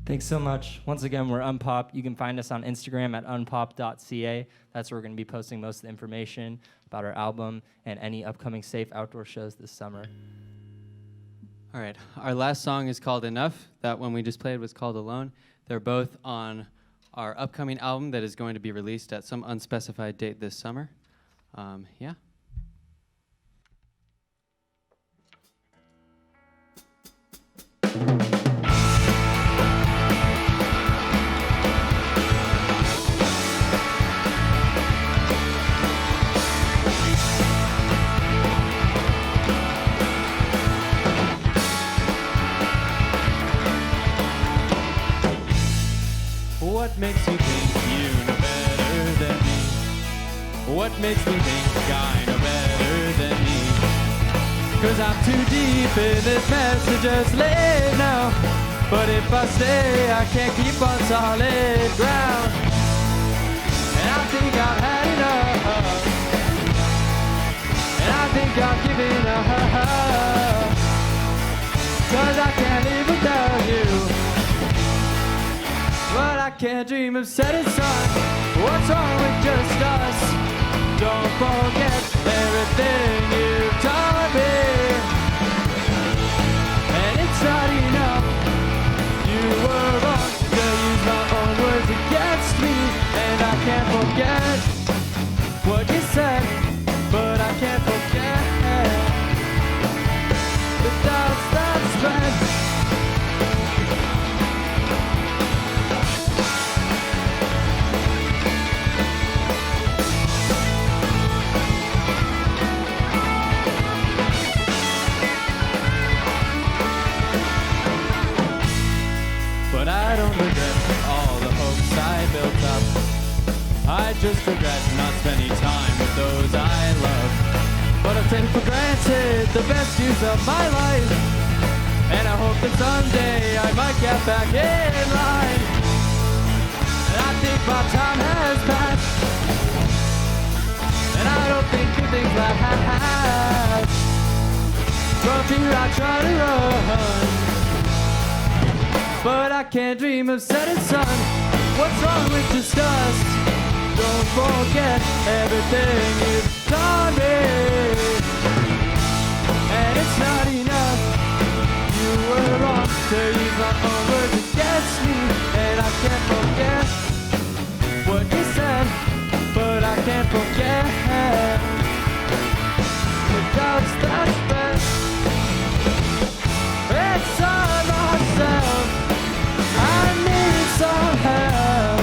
Thanks so much. Once again, we're Unpop. You can find us on Instagram at unpop.ca. That's where we're going to be posting most of the information about our album and any upcoming safe outdoor shows this summer. All right, our last song is called Enough. That one we just played was called Alone. They're both on our upcoming album that is going to be released at some unspecified date this summer. Yeah. What makes you think you know better than me? What makes me think I know better than me? 'Cause I'm too deep in this mess to just live now. But if I stay, I can't keep on solid ground. And I think I've had enough. And I think I'm giving up. 'Cause I can't live without you. But I can't dream of setting sun. What's wrong with just us? Don't forget everything you've taught me. And it's not enough. You were wrong to use my own words against me. And I can't forget what you said, but I can't forget the doubts that spread. I just regret not spending time with those I love. But I've taken for granted the best years of my life, and I hope that someday I might get back in line. And I think my time has passed, and I don't think good things last. From here I try to run, but I can't dream of setting sun. What's wrong with just us? Don't forget everything you've taught me, and it's not enough. You were wrong to use my own words against me, and I can't forget what you said, but I can't forget the doubts that spread. It's on myself. I need some help.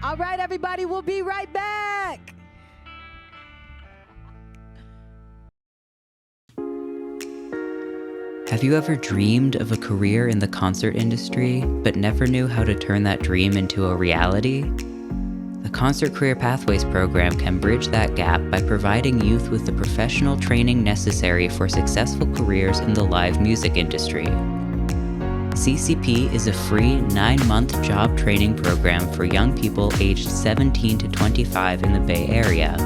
All right, everybody, we'll be right back. Have you ever dreamed of a career in the concert industry, but never knew how to turn that dream into a reality? The Concert Career Pathways program can bridge that gap by providing youth with the professional training necessary for successful careers in the live music industry. CCP is a free 9-month job training program for young people aged 17 to 25 in the Bay Area.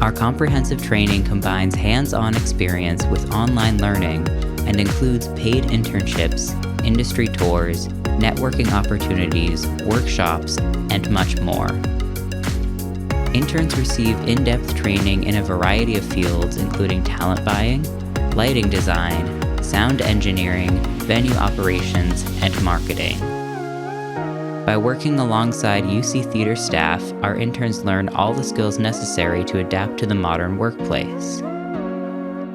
Our comprehensive training combines hands-on experience with online learning and includes paid internships, industry tours, networking opportunities, workshops, and much more. Interns receive in-depth training in a variety of fields including talent buying, lighting design, sound engineering, venue operations, and marketing. By working alongside UC Theater staff, our interns learn all the skills necessary to adapt to the modern workplace.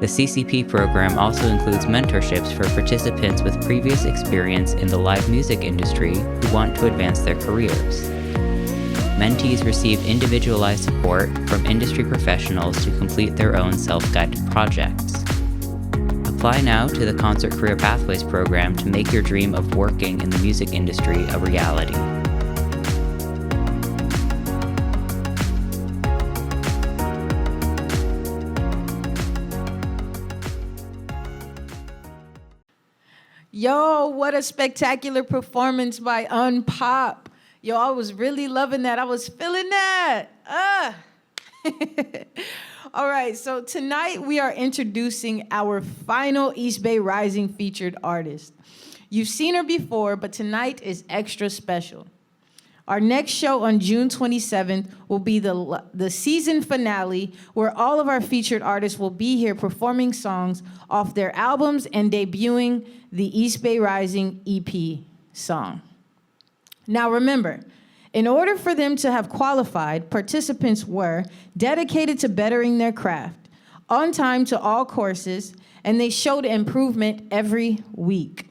The CCP program also includes mentorships for participants with previous experience in the live music industry who want to advance their careers. Mentees receive individualized support from industry professionals to complete their own self-guided projects. Apply now to the Concert Career Pathways program to make your dream of working in the music industry a reality. Yo, what a spectacular performance by Unpop. Yo, I was really loving that. I was feeling that. All right, so tonight we are introducing our final East Bay Rysing featured artist. You've seen her before, but tonight is extra special. Our next show on June 27th will be the season finale, where all of our featured artists will be here performing songs off their albums and debuting the East Bay Rysing EP song. Now remember, in order for them to have qualified, participants were dedicated to bettering their craft, on time to all courses, and they showed improvement every week.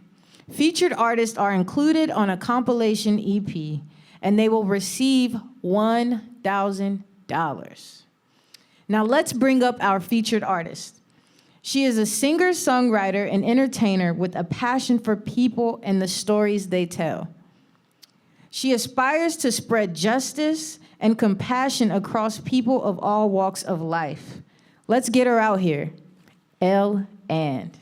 Featured artists are included on a compilation EP, and they will receive $1,000. Now let's bring up our featured artist. She is a singer, songwriter, and entertainer with a passion for people and the stories they tell. She aspires to spread justice and compassion across people of all walks of life. Let's get her out here. Elle and.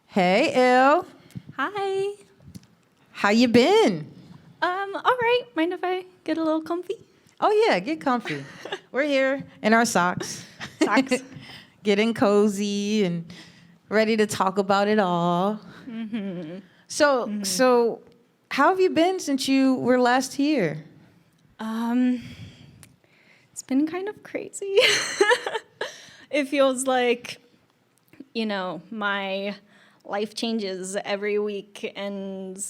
Hey, Elle. Hi. How you been? All right. Mind if I get a little comfy? Oh yeah, get comfy. We're here in our socks. Socks. Getting cozy and ready to talk about it all. Mm-hmm. So how have you been since you were last here? It's been kind of crazy. It feels like, my life changes every week, and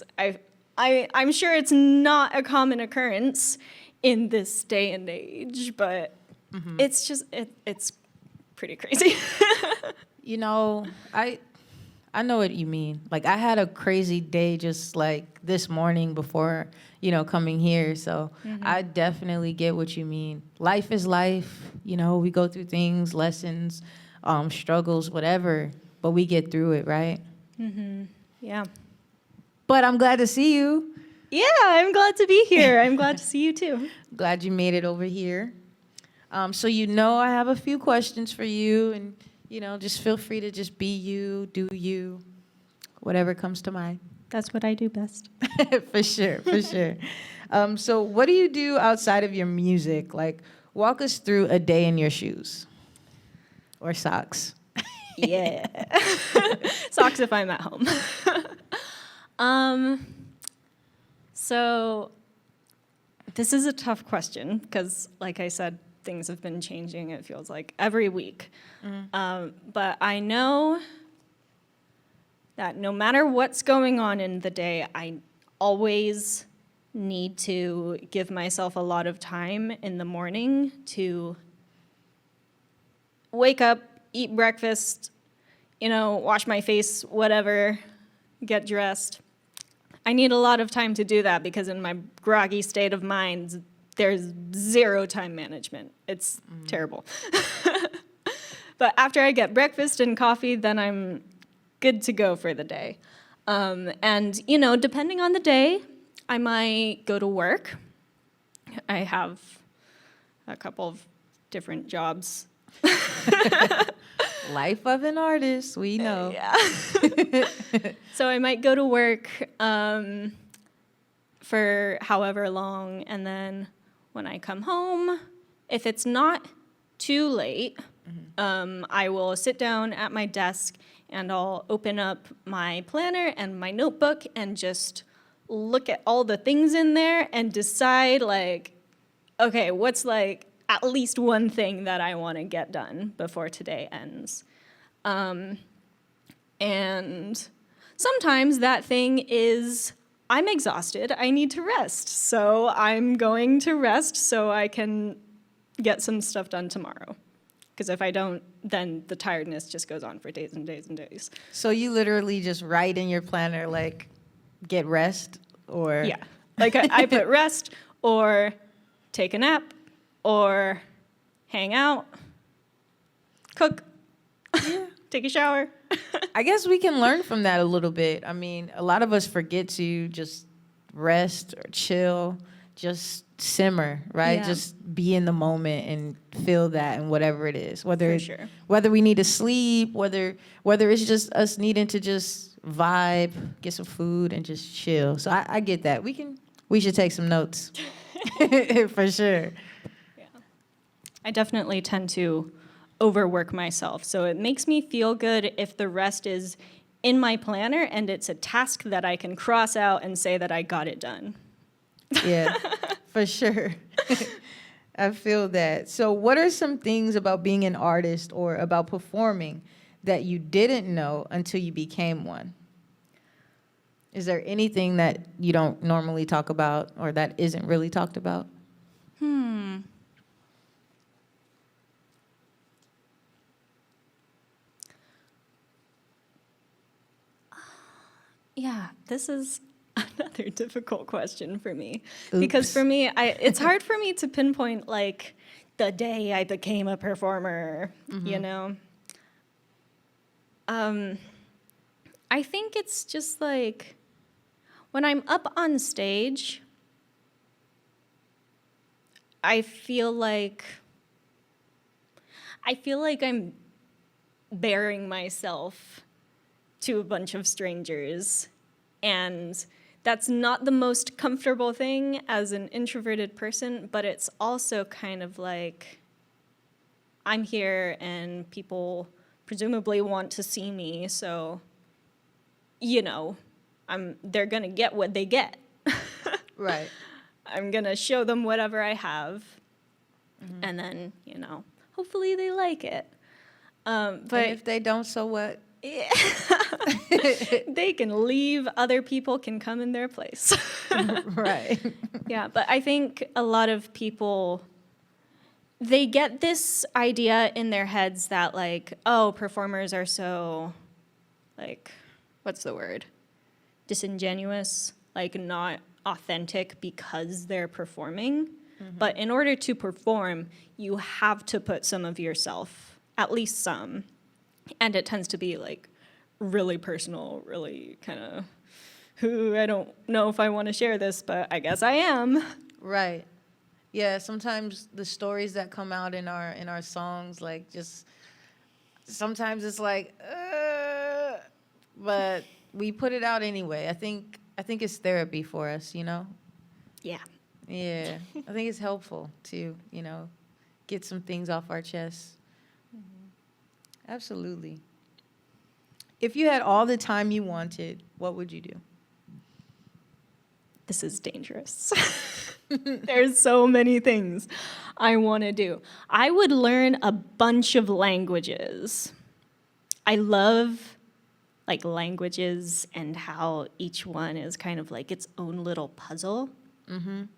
I'm sure it's not a common occurrence in this day and age, but it's just it's pretty crazy. I I know what you mean. Like, I had a crazy day just like this morning before, coming here. So I definitely get what you mean. Life is life. We go through things, lessons, struggles, whatever, but we get through it, right? Yeah. But I'm glad to see you. Yeah, I'm glad to be here. I'm glad to see you too. Glad you made it over here. So I have a few questions for you, and just feel free to just be you, do you, whatever comes to mind. That's what I do best. For sure. So what do you do outside of your music? Like, walk us through a day in your shoes or socks. Yeah. Socks if I'm at home. So this is a tough question because, like I said, things have been changing, it feels like, every week. But I know that no matter what's going on in the day, I always need to give myself a lot of time in the morning to wake up, eat breakfast, wash my face, whatever, get dressed. I need a lot of time to do that because in my groggy state of mind, there's zero time management. It's terrible. But after I get breakfast and coffee, then I'm good to go for the day. And, depending on the day, I might go to work. I have a couple of different jobs. Life of an artist, we know. Yeah. So I might go to work for however long, and then when I come home, if it's not too late, I will sit down at my desk and I'll open up my planner and my notebook and just look at all the things in there and decide, okay, what's at least one thing that I want to get done before today ends. And sometimes that thing is, I'm exhausted, I need to rest. So I'm going to rest so I can get some stuff done tomorrow. Because if I don't, then the tiredness just goes on for days and days and days. So you literally just write in your planner, get rest, or? Yeah, I put rest, or take a nap, or hang out, cook, take a shower. I guess we can learn from that a little bit. I mean, a lot of us forget to just rest or chill, just simmer, right? Yeah. Just be in the moment and feel that, and whatever it is, whether For sure. whether we need to sleep, whether it's just us needing to just vibe, get some food, and just chill. So I get that. We should take some notes for sure. Yeah, I definitely tend to overwork myself. So it makes me feel good if the rest is in my planner and it's a task that I can cross out and say that I got it done. Yeah, for sure. I feel that. So what are some things about being an artist or about performing that you didn't know until you became one? Is there anything that you don't normally talk about or that isn't really talked about? Yeah, this is another difficult question for me. Because for me, it's hard for me to pinpoint the day I became a performer, I think it's just when I'm up on stage, I feel like I'm bearing myself to a bunch of strangers, and that's not the most comfortable thing as an introverted person, but it's also kind of I'm here and people presumably want to see me, so they're gonna get what they get. Right. I'm gonna show them whatever I have, and then hopefully they like it. But and if they don't, so what? Yeah. They can leave, other people can come in their place. Right. Yeah, but I think a lot of people, they get this idea in their heads that performers are so what's the word? Disingenuous, like not authentic because they're performing. But in order to perform, you have to put some of yourself, at least some. And it tends to be like really personal, really kind of, I don't know if I want to share this, but I guess I am. Right. Yeah, sometimes the stories that come out in our songs, like just sometimes it's like, but we put it out anyway. I think it's therapy for us, you know? Yeah. Yeah. I think it's helpful to, you know, get some things off our chests. Absolutely. If you had all the time you wanted, what would you do? This is dangerous. There's so many things I want to do. I would learn a bunch of languages. I love like languages and how each one is kind of like its own little puzzle.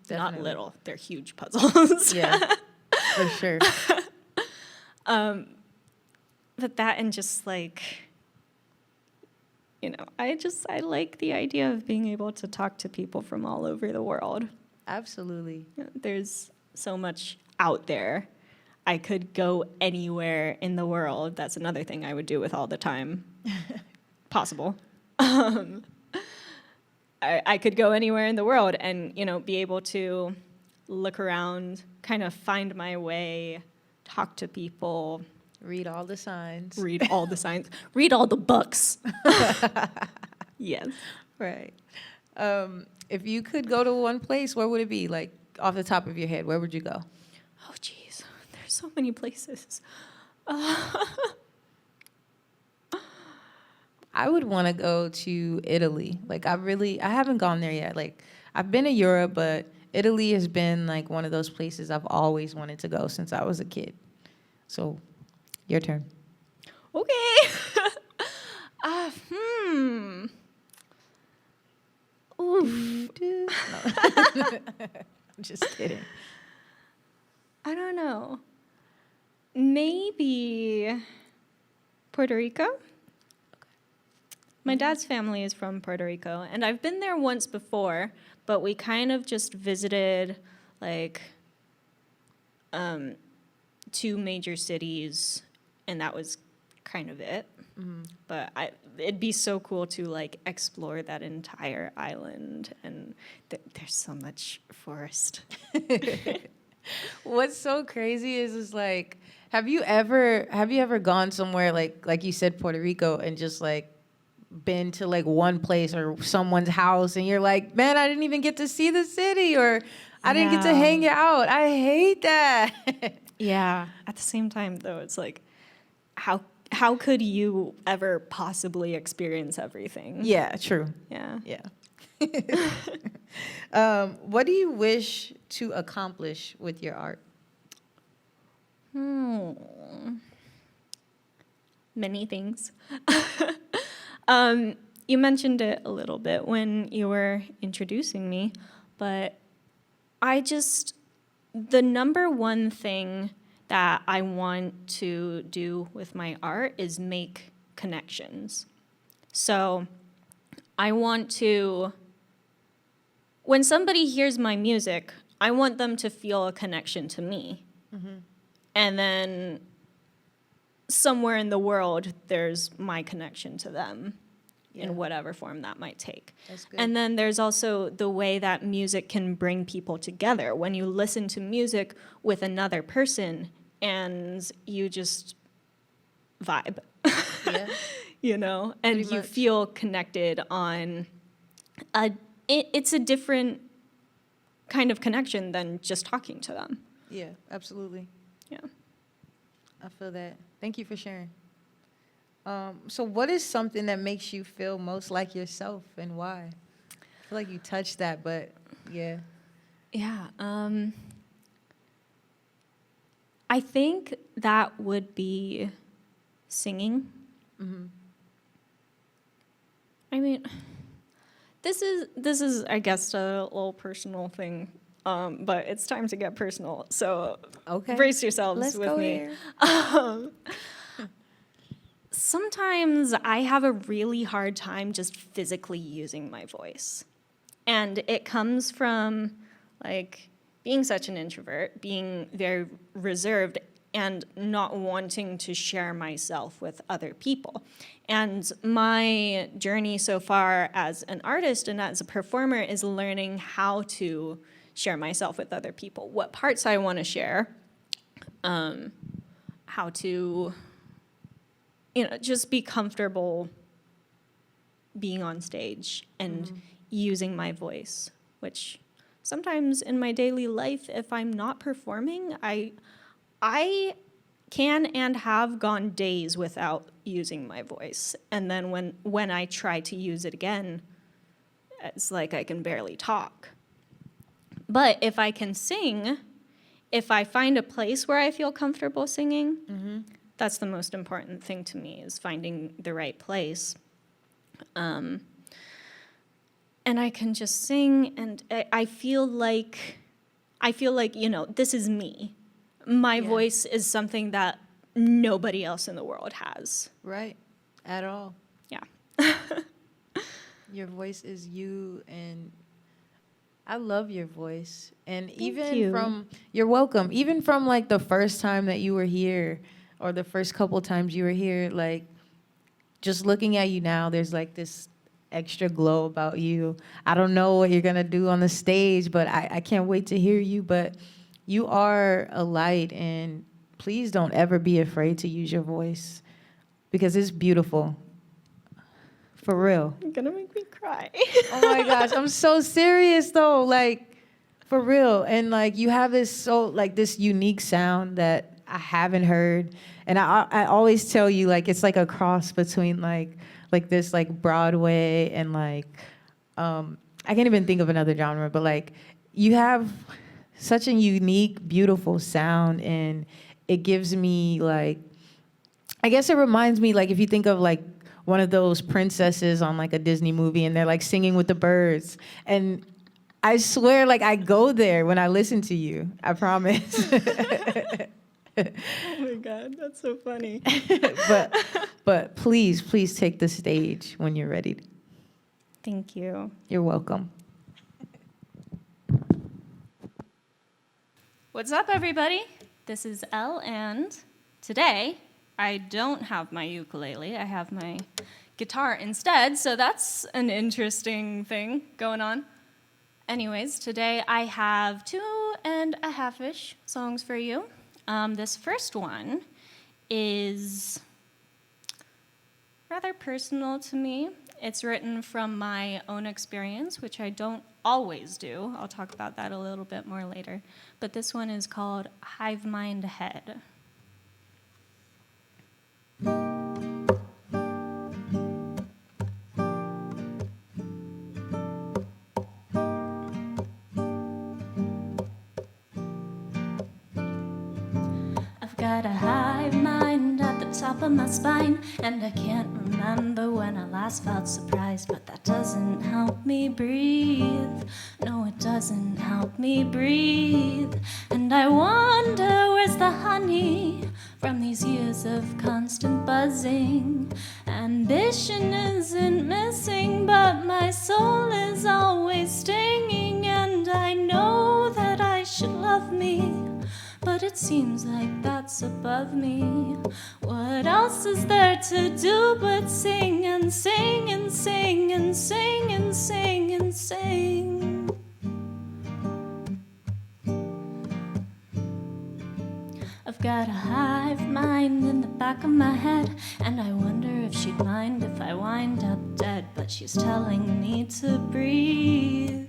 Not little, they're huge puzzles. Yeah, for sure. But that and just like, you know, I like the idea of being able to talk to people from all over the world. Absolutely. There's so much out there. I could go anywhere in the world. That's another thing I would do with all the time possible. I could go anywhere in the world and, you know, be able to look around, kind of find my way, talk to people. Read all the signs. Read all the signs. Read all the books. Yes. Right. If you could go to one place, where would it be? Like, off the top of your head, where would you go? Oh, geez. There's so many places. I would want to go to Italy. Like, I haven't gone there yet. Like, I've been to Europe, but Italy has been, like, one of those places I've always wanted to go since I was a kid. So, your turn. Okay. Oof. I'm just kidding. I don't know. Maybe Puerto Rico? My dad's family is from Puerto Rico, and I've been there once before, but we kind of just visited, like, 2 major cities, and that was kind of it. But it'd be so cool to, like, explore that entire island, and there's so much forest. What's so crazy is like, have you ever gone somewhere like you said, Puerto Rico, and just like been to like one place or someone's house and you're like, man, I didn't even get to see the city, or I didn't get to hang out. I hate that. Yeah. At the same time, though, it's like, how could you ever possibly experience everything? Yeah, true. Yeah. Yeah. What do you wish to accomplish with your art? Many things. You mentioned it a little bit when you were introducing me, but the number one thing that I want to do with my art is make connections. So I want to, when somebody hears my music, I want them to feel a connection to me. And then somewhere in the world, there's my connection to them in whatever form that might take. That's good. And then there's also the way that music can bring people together. When you listen to music with another person and you just vibe, you know, and Pretty you much. feel connected on it's a different kind of connection than just talking to them. Yeah, absolutely. Yeah. I feel that. Thank you for sharing. So what is something that makes you feel most like yourself, and why? I feel like you touched that, but yeah. Yeah. I think that would be singing. I mean, this is I guess a little personal thing, but it's time to get personal. So Okay. brace yourselves Let's with go me. there. sometimes I have a really hard time just physically using my voice. And it comes from like being such an introvert, being very reserved, and not wanting to share myself with other people. And my journey so far as an artist and as a performer is learning how to share myself with other people, what parts I want to share, how to, just be comfortable being on stage and using my voice, which sometimes in my daily life, if I'm not performing, I can and have gone days without using my voice. And then when I try to use it again, it's like I can barely talk. But if I can sing, if I find a place where I feel comfortable singing, that's the most important thing to me, is finding the right place. And I can just sing, and I feel like, this is me. My voice is something that nobody else in the world has. Right, at all. Yeah. Your voice is you, and I love your voice. And you're welcome. Even from like the first time that you were here, or the first couple times you were here, like just looking at you now, there's like this extra glow about you. I don't know what you're gonna do on the stage, but I can't wait to hear you. But you are a light, and please don't ever be afraid to use your voice, because it's beautiful. For real. You're gonna make me cry. Oh my gosh, I'm so serious though, like for real. And like you have this this unique sound that I haven't heard. And I always tell you, like, it's like a cross between like this like Broadway and like I can't even think of another genre, but like you have such a unique, beautiful sound, and it gives me like, I guess it reminds me, like, if you think of like one of those princesses on like a Disney movie and they're like singing with the birds, and I swear, like, I go there when I listen to you. I promise. Oh my God, that's so funny. but please take the stage when you're ready. Thank you. You're welcome. What's up, everybody? This is Elle, and today I don't have my ukulele. I have my guitar instead, so that's an interesting thing going on. Anyways, today I have 2.5-ish songs for you. This first one is rather personal to me. It's written from my own experience, which I don't always do. I'll talk about that a little bit more later. But this one is called Hive Mind Head. Got a hive mind at the top of my spine, and I can't remember when I last felt surprised, but that doesn't help me breathe. No, it doesn't help me breathe. And I wonder, where's the honey from these years of constant buzzing? Ambition isn't missing, but my soul is always stinging, and I know that I should love me, but it seems like that's above me. What else is there to do but sing and sing and sing and sing and sing and sing? I've got a hive mind in the back of my head, and I wonder if she'd mind if I wind up dead, but she's telling me to breathe.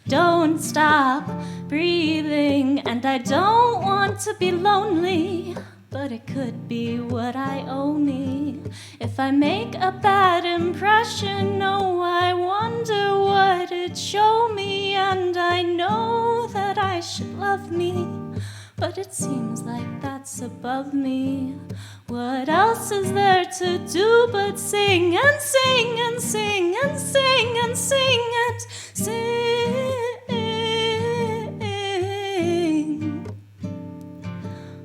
Don't stop breathing, and I don't want to be lonely, but it could be what I owe me. If I make a bad impression, oh, I wonder what it'd show me, and I know that I should love me, but it seems like that's above me. What else is there to do but sing and sing and sing and sing and sing and sing?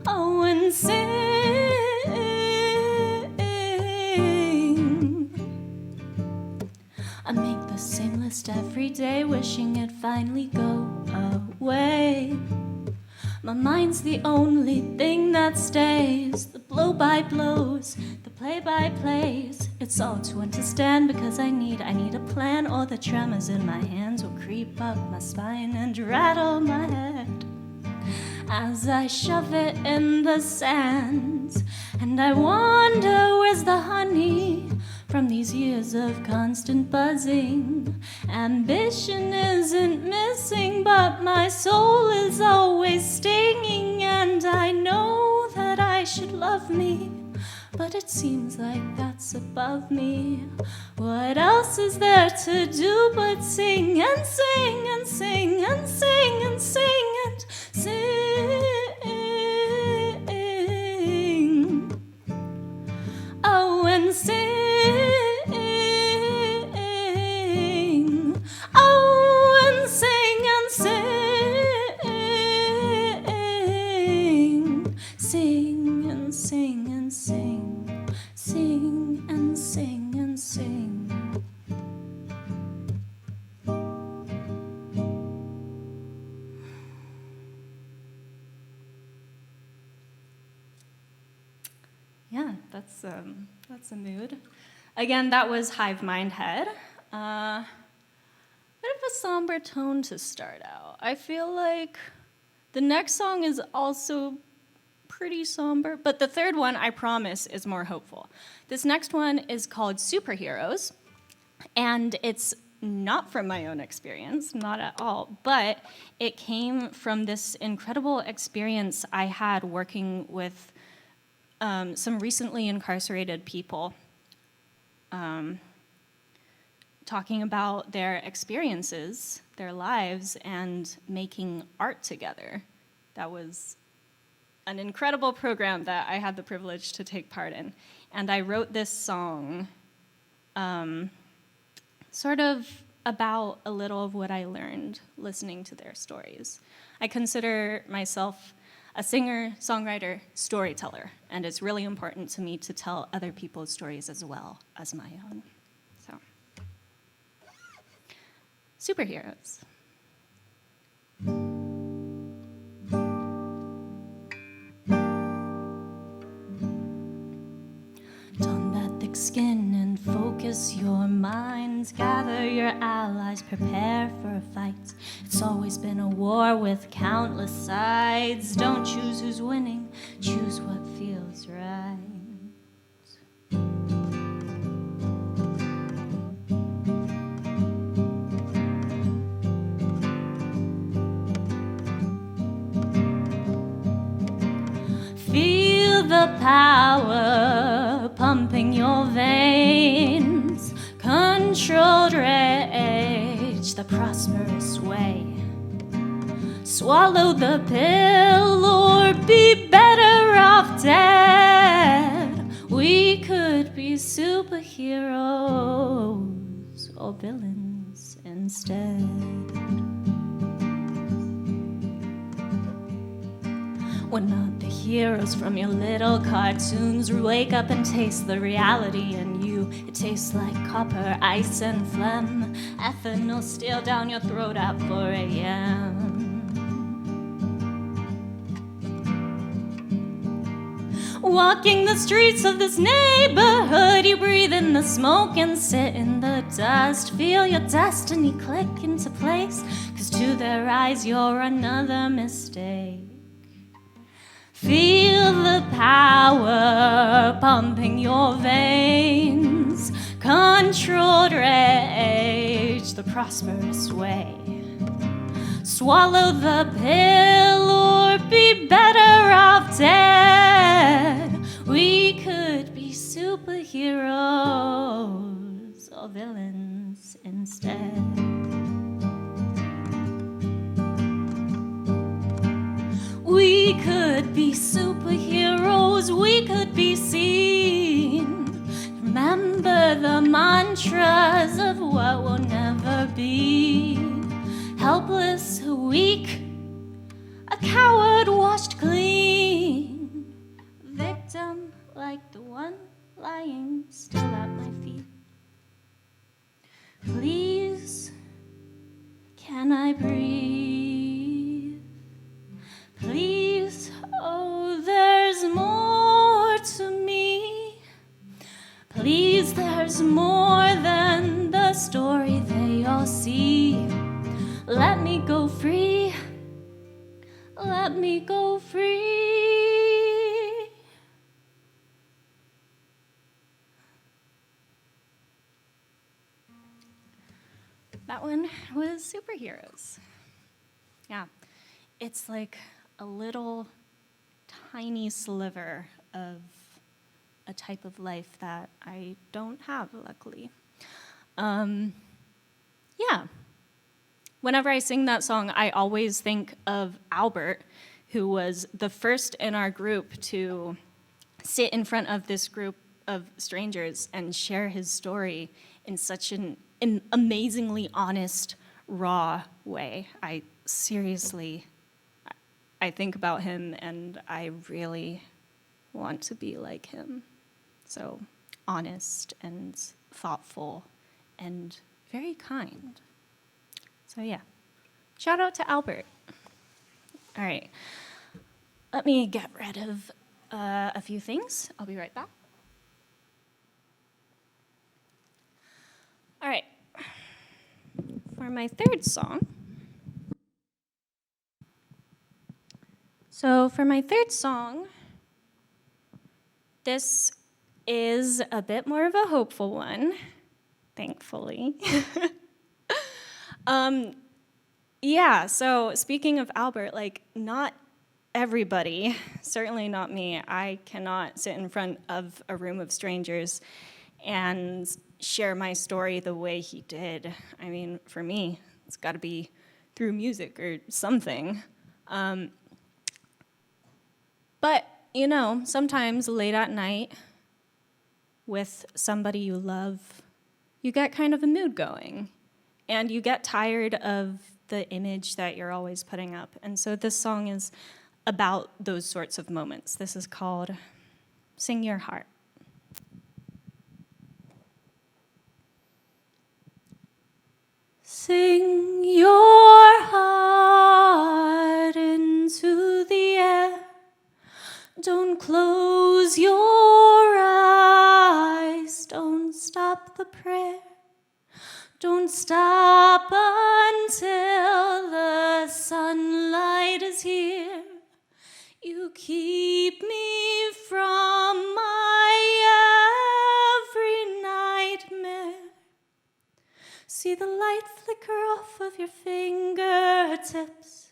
Oh, and sing. almost every day, wishing it'd finally go away. My mind's the only thing that stays. The blow-by-blows, the play-by-plays. It's all to understand because I need a plan, or the tremors in my hands will creep up my spine and rattle my head as I shove it in the sands. And I wonder, where's the honey from these years of constant buzzing? Ambition isn't missing, but my soul is always stinging. And I know that I should love me, but it seems like that's above me. What else is there to do but sing and sing and sing and sing and sing and sing? Oh, and sing. Oh, and sing and sing. Sing and sing and sing. Sing and sing and sing. Yeah, that's a mood. Again, that was Hive Mind Head. Bit of a somber tone to start out. I feel like the next song is also pretty somber, but the third one, I promise, is more hopeful. This next one is called Superheroes, and it's not from my own experience, not at all, but it came from this incredible experience I had working with some recently incarcerated people, talking about their experiences, their lives, and making art together. That was an incredible program that I had the privilege to take part in. And I wrote this song sort of about a little of what I learned listening to their stories. I consider myself a singer, songwriter, storyteller, and it's really important to me to tell other people's stories as well as my own. So, Superheroes. Don that thick skin and focus your minds. Gather your allies, prepare for a fight. It's always been a war with countless sides. Don't choose who's winning, choose what feels right. Feel the power pumping your veins. Controlled rage, the prosperous way. Swallow the pill or be better off dead. We could be superheroes or villains instead. We're not the heroes from your little cartoons. Wake up and taste the reality in you. It tastes like copper, ice, and phlegm. Ethanol steal down your throat at 4 a.m. Walking the streets of this neighborhood, you breathe in the smoke and sit in the dust. Feel your destiny click into place, 'cause to their eyes you're another mistake. Feel the power pumping your veins. Controlled rage, the prosperous way. Swallow the pill or be better off dead. We could be superheroes or villains instead. We could be superheroes, we could be seen. Remember the mantras of what will never be. Helpless, weak, a coward washed clean. Victim like the one lying still at my feet. Please is more than the story they all see. Let me go free. Let me go free. That one was superheroes. Yeah, it's like a little tiny sliver of a type of life that I don't have, luckily. Yeah. Whenever I sing that song, I always think of Albert, who was the first in our group to sit in front of this group of strangers and share his story in such an amazingly honest, raw way. I think about him and I really want to be like him. So honest and thoughtful and very kind. So yeah, shout out to Albert. All right, let me get rid of a few things. I'll be right back. All right, for my third song. So for my third song, this is a bit more of a hopeful one, thankfully. Yeah, so speaking of Albert, like, not everybody, certainly not me, I cannot sit in front of a room of strangers and share my story the way he did. I mean, for me, it's got to be through music or something. But, you know, sometimes late at night with somebody you love, you get kind of a mood going. And you get tired of the image that you're always putting up. And so this song is about those sorts of moments. This is called Sing Your Heart. Sing your heart into the air. Don't close your eyes. Don't stop the prayer. Don't stop until the sunlight is here. You keep me from my every nightmare. See the light flicker off of your fingertips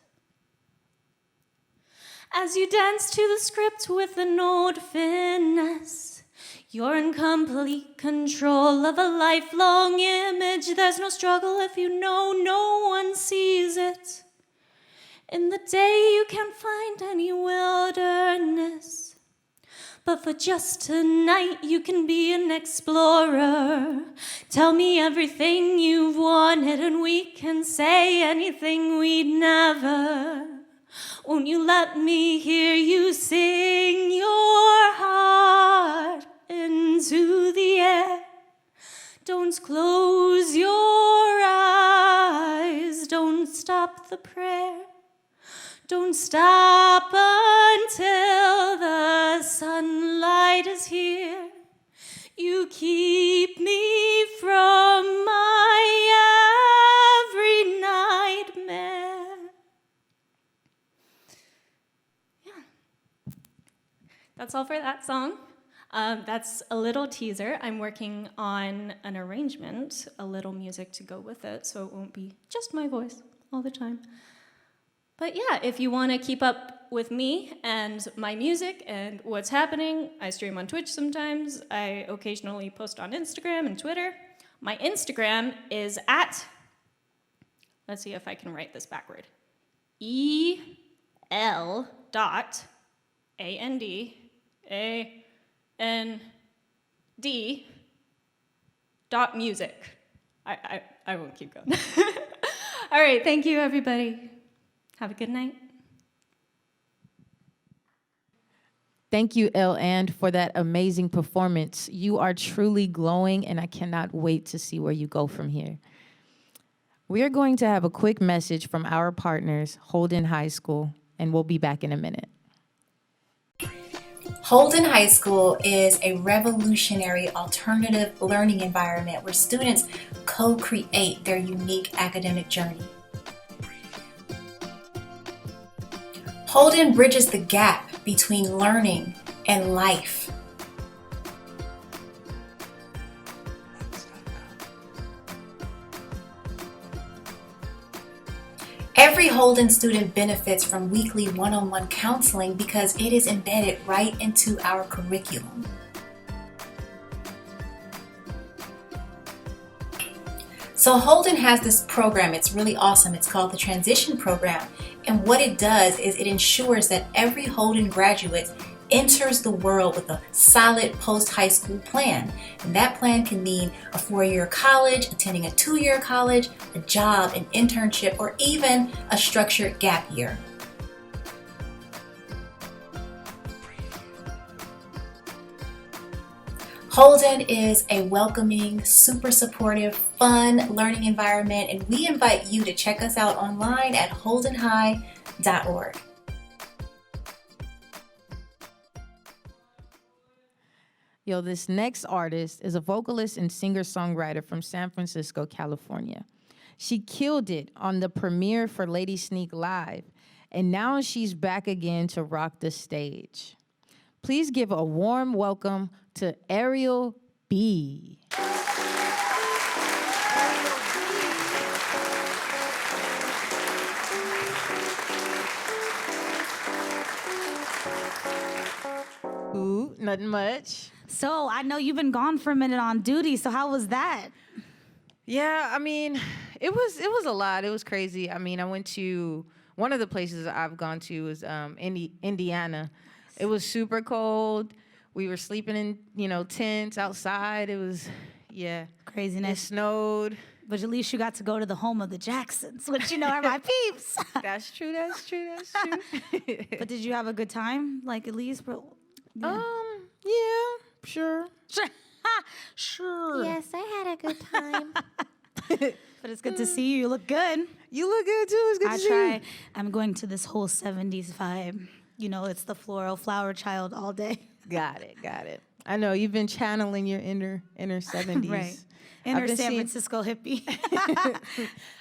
as you dance to the script with an old finesse. You're in complete control of a lifelong image. There's no struggle if you know no one sees it. In the day you can't find any wilderness, but for just tonight you can be an explorer. Tell me everything you've wanted and we can say anything we'd never. Won't you let me hear you sing your heart into the air? Don't close your eyes. Don't stop the prayer. Don't stop until the sunlight is here. You keep me from my every nightmare. Yeah. That's all for that song. That's a little teaser. I'm working on an arrangement, a little music to go with it, so it won't be just my voice all the time. But yeah, if you want to keep up with me and my music and what's happening, I stream on Twitch sometimes. I occasionally post on Instagram and Twitter. My Instagram is at, let's see if I can write this backward, EL.ANDAND.music. I won't keep going. All right, thank you, everybody. Have a good night. Thank you, And, for that amazing performance. You are truly glowing, and I cannot wait to see where you go from here. We are going to have a quick message from our partners, Holden High School, and we'll be back in a minute. Holden High School is a revolutionary alternative learning environment where students co-create their unique academic journey. Holden bridges the gap between learning and life. Every Holden student benefits from weekly one-on-one counseling because it is embedded right into our curriculum. So Holden has this program, it's really awesome. It's called the Transition Program. And what it does is it ensures that every Holden graduate enters the world with a solid post-high school plan. And that plan can mean a 4-year college, attending a 2-year college, a job, an internship, or even a structured gap year. Holden is a welcoming, super supportive, fun learning environment, and we invite you to check us out online at holdenhigh.org. Yo, this next artist is a vocalist and singer-songwriter from San Francisco, California. She killed it on the premiere for Lady Sneak Live, and now she's back again to rock the stage. Please give a warm welcome to Ariel B. Ooh, nothing much. So I know you've been gone for a minute on duty. So how was that? Yeah, I mean, it was a lot. It was crazy. I mean, I went to one of the places I've gone to is Indiana. It was super cold. We were sleeping in tents outside. It was craziness. It snowed. But at least you got to go to the home of the Jacksons, which are my peeps. That's true. But did you have a good time? Like at least, yeah, sure. Sure. Yes, I had a good time. But it's good to see you. You look good. You look good too. It's good to see you. I'm going to this whole 70s vibe. It's the floral flower child all day. Got it. I know you've been channeling your inner 70s. Right. Inner San Francisco hippie.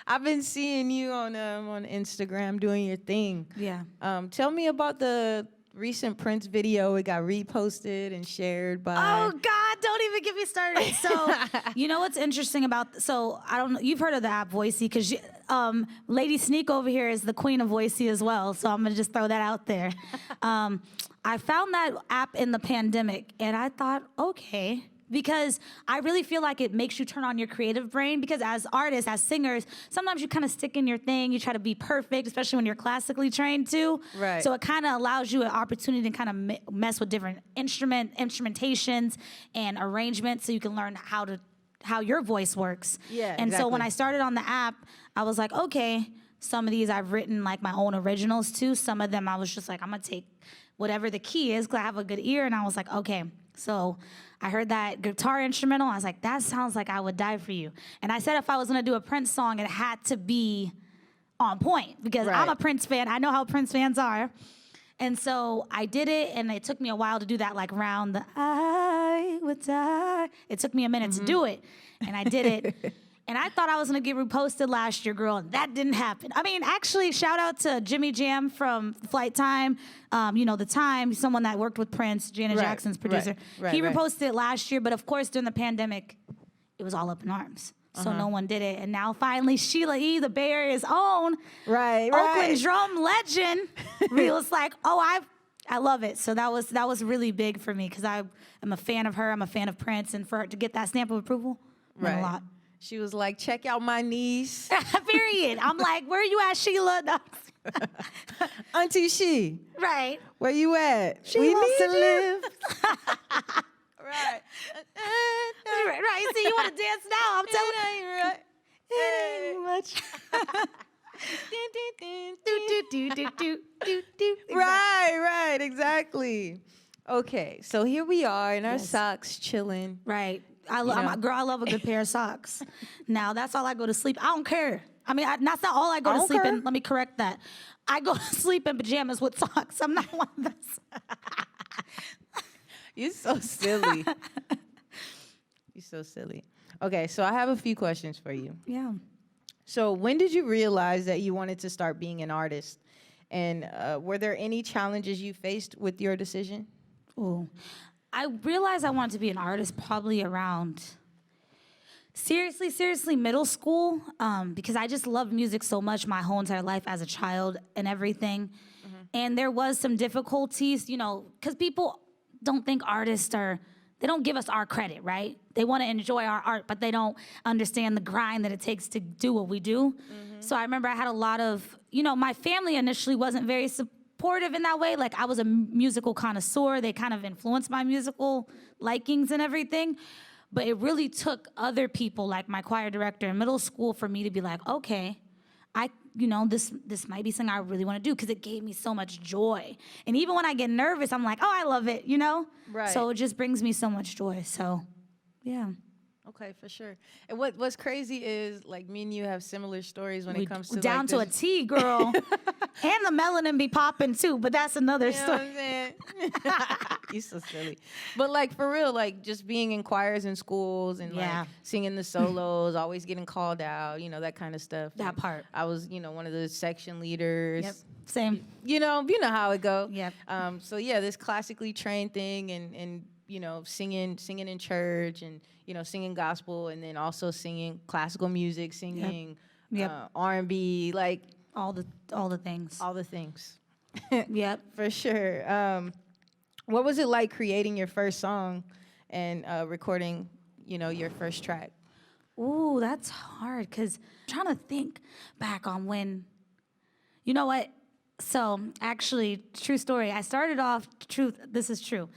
I've been seeing you on Instagram doing your thing. Yeah. Tell me about the recent Prince video. It got reposted and shared by. Oh God! Don't even get me started. So you know what's interesting about? So I don't know. You've heard of the app RYSE because Lady Sneak over here is the queen of RYSE as well. So I'm gonna just throw that out there. I found that app in the pandemic, and I thought, okay. Because I really feel like it makes you turn on your creative brain, because as artists, as singers, sometimes you kind of stick in your thing, you try to be perfect, especially when you're classically trained too. Right. So it kind of allows you an opportunity to kind of mess with different instrumentations and arrangements so you can learn how your voice works. Yeah, And so when I started on the app, I was like, okay, some of these I've written like my own originals too. Some of them I was just like, I'm gonna take whatever the key is because I have a good ear. And I was like, okay. So I heard that guitar instrumental. I was like, that sounds like I Would Die For You. And I said if I was going to do a Prince song, it had to be on point because I'm a Prince fan. I know how Prince fans are. And so I did it, and it took me a while to do that, like round the I would die. It took me a minute to do it, and I did it. And I thought I was going to get reposted last year, girl, and that didn't happen. I mean, actually, shout out to Jimmy Jam from Flight Time. The Time, someone that worked with Prince, Janet Jackson's producer. He reposted it last year, but of course, during the pandemic, it was all up in arms. So no one did it. And now finally, Sheila E., the Bay Area's own Oakland drum legend, was like, oh, I love it. So that was really big for me because I am a fan of her. I'm a fan of Prince. And for her to get that stamp of approval meant a lot. She was like, check out my niece. Period. I'm like, where you at, Sheila? No. Auntie She. Right. Where you at? She we wants need to you. live. right. See, you want to dance now? I'm telling you. It ain't much. Right, exactly. Okay, so here we are in our socks, chilling. Right. I love a good pair of socks. Now, that's all I go to sleep. I don't care. I mean, that's not all I go to sleep in. Let me correct that. I go to sleep in pajamas with socks. I'm not one of those. You're so silly. You're so silly. Okay, so I have a few questions for you. Yeah. So when did you realize that you wanted to start being an artist? And were there any challenges you faced with your decision? Ooh. I realized I wanted to be an artist probably around, seriously, middle school, because I just loved music so much my whole entire life as a child and everything. And there was some difficulties, you know, because people don't think artists are, they don't give us our credit, right? They want to enjoy our art, but they don't understand the grind that it takes to do what we do. So I remember I had a lot of, you know, my family initially wasn't very supportive in that way. Like, I was a musical connoisseur. They kind of influenced my musical likings and everything. But it really took other people, like my choir director in middle school, for me to be like, okay, you know, this might be something I really want to do, because it gave me so much joy. And even when I get nervous, I'm like, oh, I love it, you know? Right. So it just brings me so much joy. So, yeah. Okay, for sure. And what's crazy is, like, me and you have similar stories when it comes to down like, to a T, girl. And the melanin be popping too, but that's another You know what story. I'm saying? You're so silly. But like, for real, like, just being in choirs in schools and like singing the solos, always getting called out, you know, that kind of stuff. That part. I was, you know, one of the section leaders. Yep. Same. You know how it go. Yep. So yeah, this classically trained thing and you know, singing in church and, you know, singing gospel, and then also singing classical music, singing R&B, like all the things. All the things. Yep. For sure. What was it like creating your first song and recording, you know, your first track? Ooh, that's hard, because I'm trying to think back on when, you know what? So actually, true story, I started off, this is true.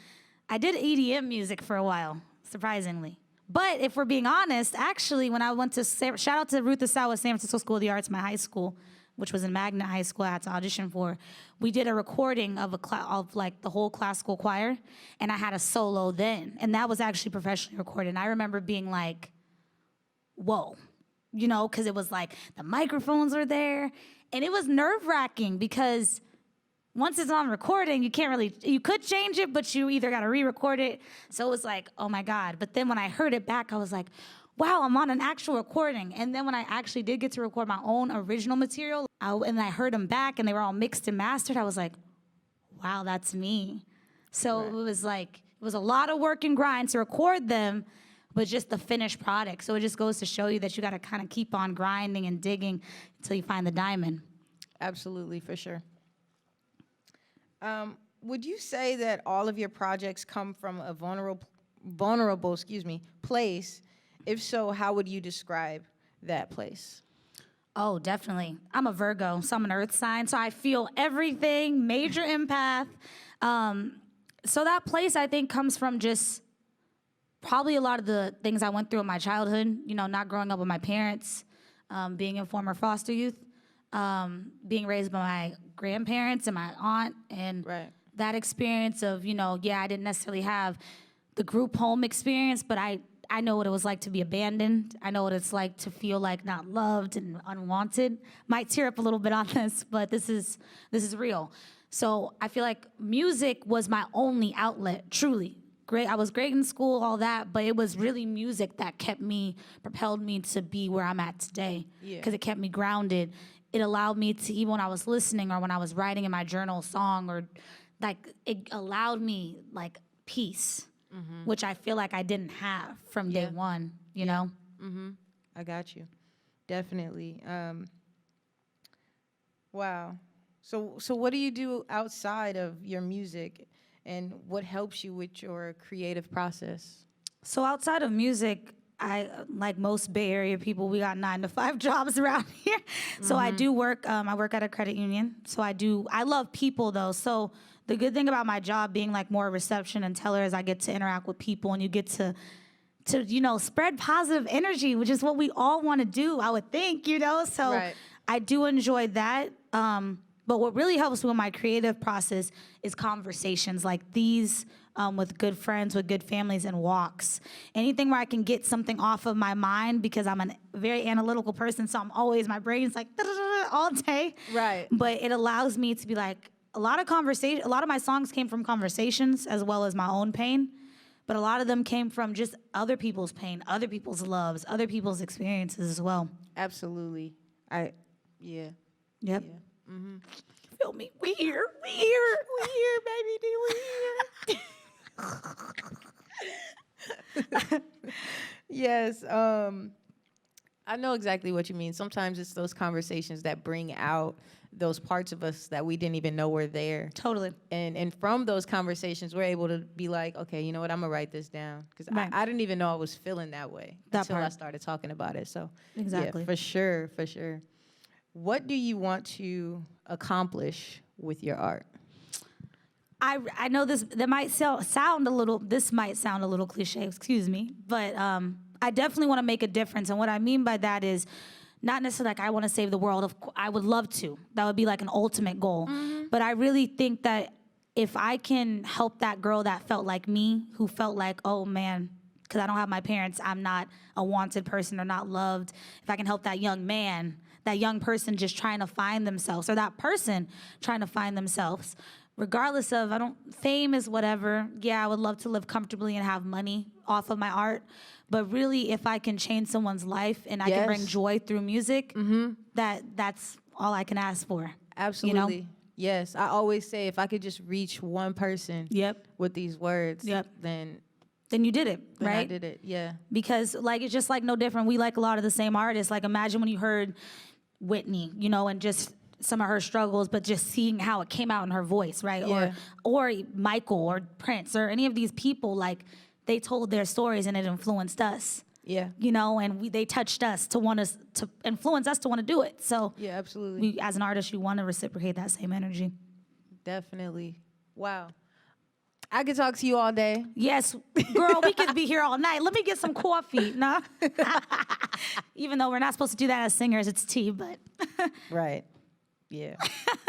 I did EDM music for a while, surprisingly. But if we're being honest, actually, when I went to, shout out to Ruth Asawa, San Francisco School of the Arts, my high school, which was in Magnet High School I had to audition for, we did a recording of like the whole classical choir, and I had a solo then, and that was actually professionally recorded. And I remember being like, whoa, you know, because it was like the microphones were there, and it was nerve-wracking because once it's on recording, you could change it, but you either got to re-record it. So it was like, oh my God. But then when I heard it back, I was like, wow, I'm on an actual recording. And then when I actually did get to record my own original material, and I heard them back and they were all mixed and mastered, I was like, wow, that's me. So it was like, it was a lot of work and grind to record them, but just the finished product. So it just goes to show you that you got to kind of keep on grinding and digging until you find the diamond. Absolutely, for sure. Would you say that all of your projects come from a vulnerable place? If so, how would you describe that place? Oh, definitely. I'm a Virgo, so I'm an earth sign, so I feel everything, major empath. So that place, I think, comes from just probably a lot of the things I went through in my childhood, you know, not growing up with my parents, being in former foster youth, being raised by my grandparents and my aunt, and that experience of, you know, I didn't necessarily have the group home experience, but I know what it was like to be abandoned. I know what it's like to feel like not loved and unwanted. Might tear up a little bit on this, but this is real. So I feel like music was my only outlet, truly. Great, I was great in school, all that, but it was really music that propelled me to be where I'm at today. Because it kept me grounded. It allowed me to, even when I was listening or when I was writing in my journal a song, or like, it allowed me like peace, which I feel like I didn't have from day one, you know? I got you. Definitely. Wow. So what do you do outside of your music, and what helps you with your creative process? So outside of music, I, like most Bay Area people, we got 9-to-5 jobs around here. So I do work, I work at a credit union. So I love people though. So the good thing about my job being like more reception and teller is I get to interact with people, and you get to you know, spread positive energy, which is what we all want to do, I would think, you know? So I do enjoy that. But what really helps with my creative process is conversations like these, with good friends, with good families, and walks. Anything where I can get something off of my mind, because I'm a very analytical person, so my brain's like all day. Right. But it allows me to be like, a lot of my songs came from conversations as well as my own pain, but a lot of them came from just other people's pain, other people's loves, other people's experiences as well. Absolutely. Yep. Yeah. Mm-hmm. Feel me? We here, baby, we here. Yes. I know exactly what you mean. Sometimes it's those conversations that bring out those parts of us that we didn't even know were there. Totally. And from those conversations, we're able to be like, okay, you know what? I'm gonna write this down because Right. I didn't even know I was feeling that way until I started talking about it. So Exactly. yeah, for sure. What do you want to accomplish with your art? I know this might sound a little cliche, excuse me, but I definitely want to make a difference. And what I mean by that is not necessarily like I want to save the world. I would love to. That would be like an ultimate goal. Mm-hmm. But I really think that if I can help that girl that felt like me, who felt like, oh man, because I don't have my parents, I'm not a wanted person or not loved. If I can help that young man, that young person just trying to find themselves, or that person trying to find themselves, regardless of, fame is whatever. Yeah, I would love to live comfortably and have money off of my art. But really, if I can change someone's life and I can bring joy through music, that's all I can ask for. Absolutely. You know? Yes. I always say if I could just reach one person with these words, then you did it, right? I did it, yeah. Because like it's just like no different. We like a lot of the same artists. Like imagine when you heard Whitney, and just some of her struggles, but just seeing how it came out in her voice, right? Yeah. Or Michael or Prince or any of these people, like they told their stories and it influenced us. Yeah. And they touched us to influence us to want to do it. So yeah, absolutely. As an artist, you want to reciprocate that same energy. Definitely. Wow. I could talk to you all day. Yes, girl, we could be here all night. Let me get some coffee. Nah. Even though we're not supposed to do that as singers, it's tea, but. Right. Yeah.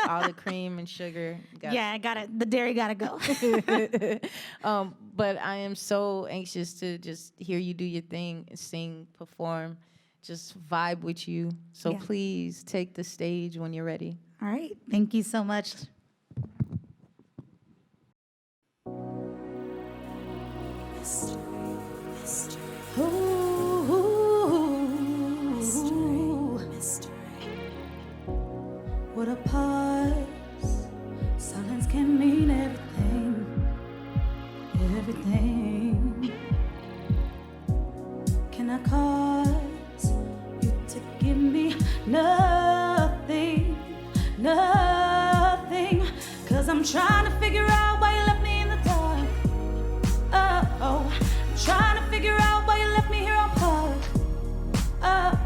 All the cream and sugar. The dairy gotta go. But I am so anxious to just hear you do your thing, sing, perform, just vibe with you. So please take the stage when you're ready. All right. Thank you so much. What a pause. Silence can mean everything. Everything. Can I cause you to give me nothing? Nothing. Cause I'm trying to figure out why you left me in the dark. Oh, I'm trying to figure out why you left me here on park.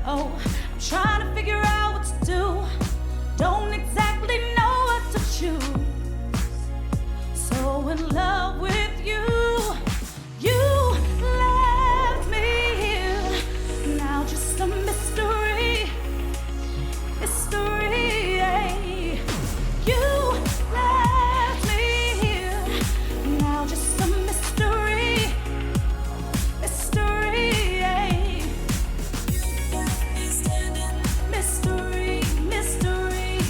Oh, I'm trying to figure out what to do. Don't exactly know what to choose. So in love with you, you left me here. Now just a mystery, mystery. You left me here. Now just a mystery, mystery. Mystery, mystery.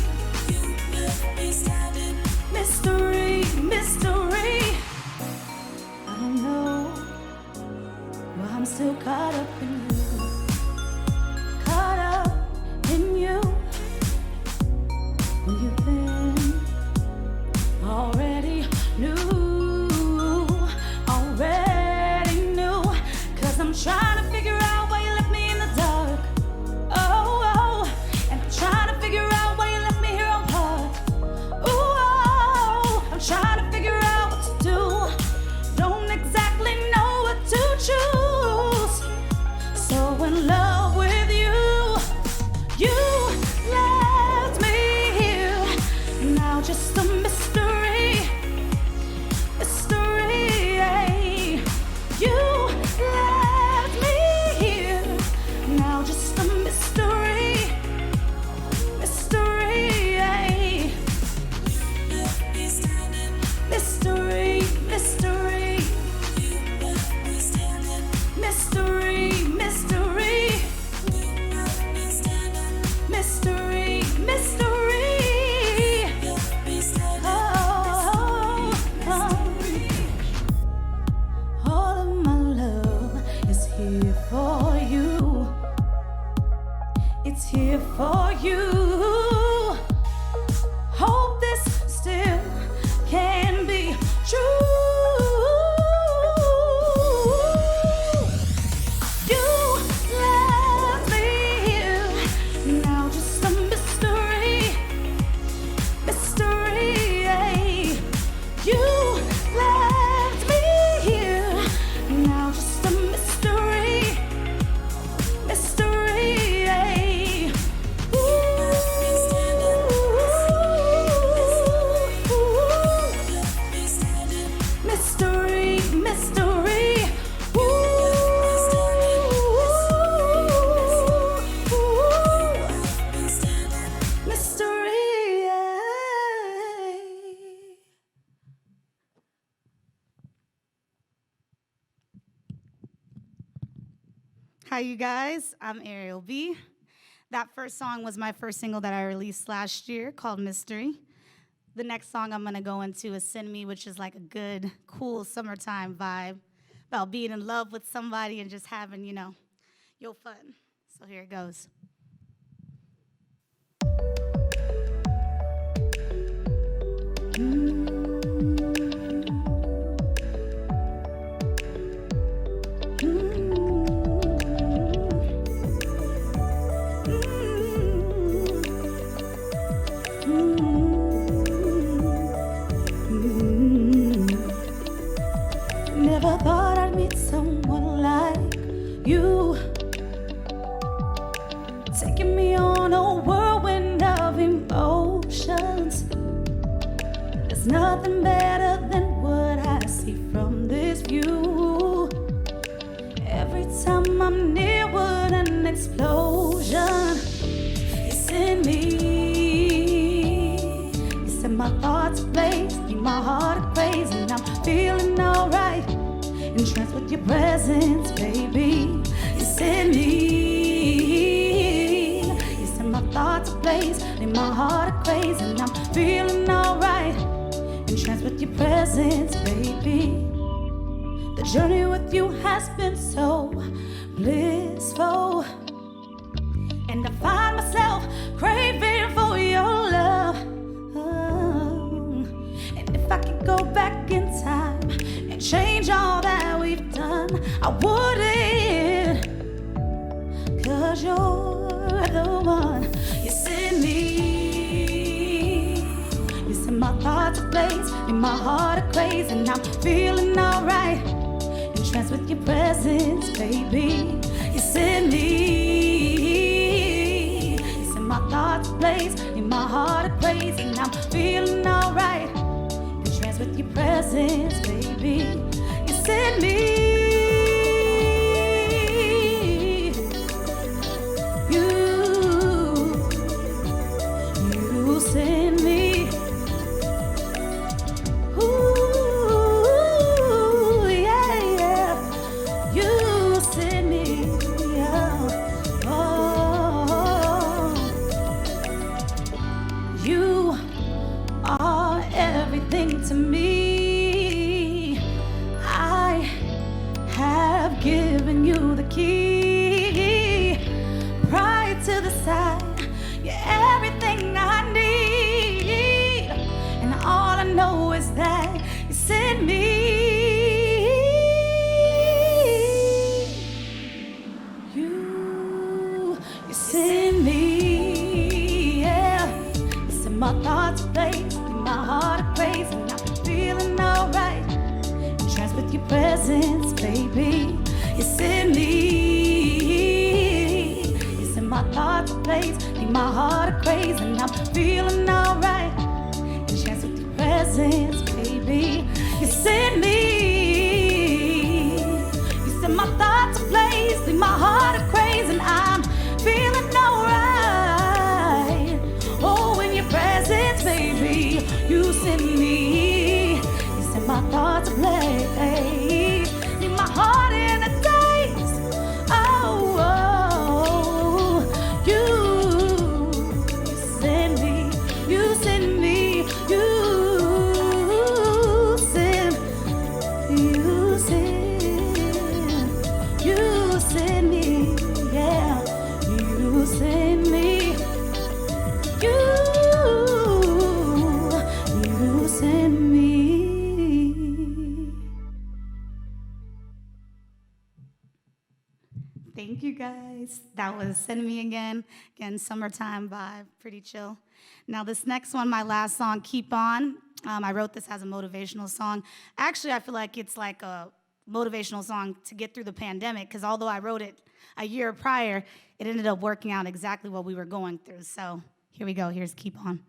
Mystery, mystery. Hi, you guys. I'm Ariel B. That first song was my first single that I released last year called Mystery. The next song I'm going to go into is Send Me, which is like a good, cool summertime vibe about being in love with somebody and just having, your fun. So here it goes. Never thought I'd meet someone like you, taking me on a whirlwind of emotions. There's nothing better than what I see from this view. Every time I'm near, what an explosion. It's in me. You set my thoughts ablaze, keep my heart crazy, and I'm feeling alright. Entranced with your presence, baby. It's in me. You set my thoughts ablaze, leave my heart crazy, and I'm feeling alright. Entranced with your presence, baby. The journey with you has been so blissful, and I find myself craving for your love. And if I could go back in time and change all that we've done, I wouldn't. 'Cause you're the one. You send me. You set my thoughts ablaze, in my heart crazy, and I'm feeling alright. Entranced with your presence, baby. You send me. You set my thoughts ablaze, in my heart crazy, and I'm feeling alright. Entranced with your presence, baby. You send me. You send me. Ooh, yeah, yeah. You send me. Yeah. Oh, you are everything to me. I have given you the key. Pride to the side, you're everything I need. And all I know is that you send me. You send me, yeah. You set my thoughts ablaze, in my heart crazy, and I'm feeling alright. Entranced with your presence, baby. You send me. You set my thoughts ablaze, in my heart crazy, and I'm feeling alright. Entranced with your presence, baby. You send me. You set my thoughts ablaze, in my heart crazy, and I'm feeling alright. Oh, in your presence, baby, you send me. You set my thoughts ablaze, leave my heart in a daze. Oh, you send me. You send me. You send. You send me. Yeah, you send me. You send me. Thank you, guys. That was Send Me Again. Again, summertime vibe, pretty chill. Now, this next one, my last song, Keep On. I wrote this as a motivational song. Actually, I feel like it's like a motivational song to get through the pandemic, because although I wrote it a year prior, it ended up working out exactly what we were going through. So here we go. Here's Keep On.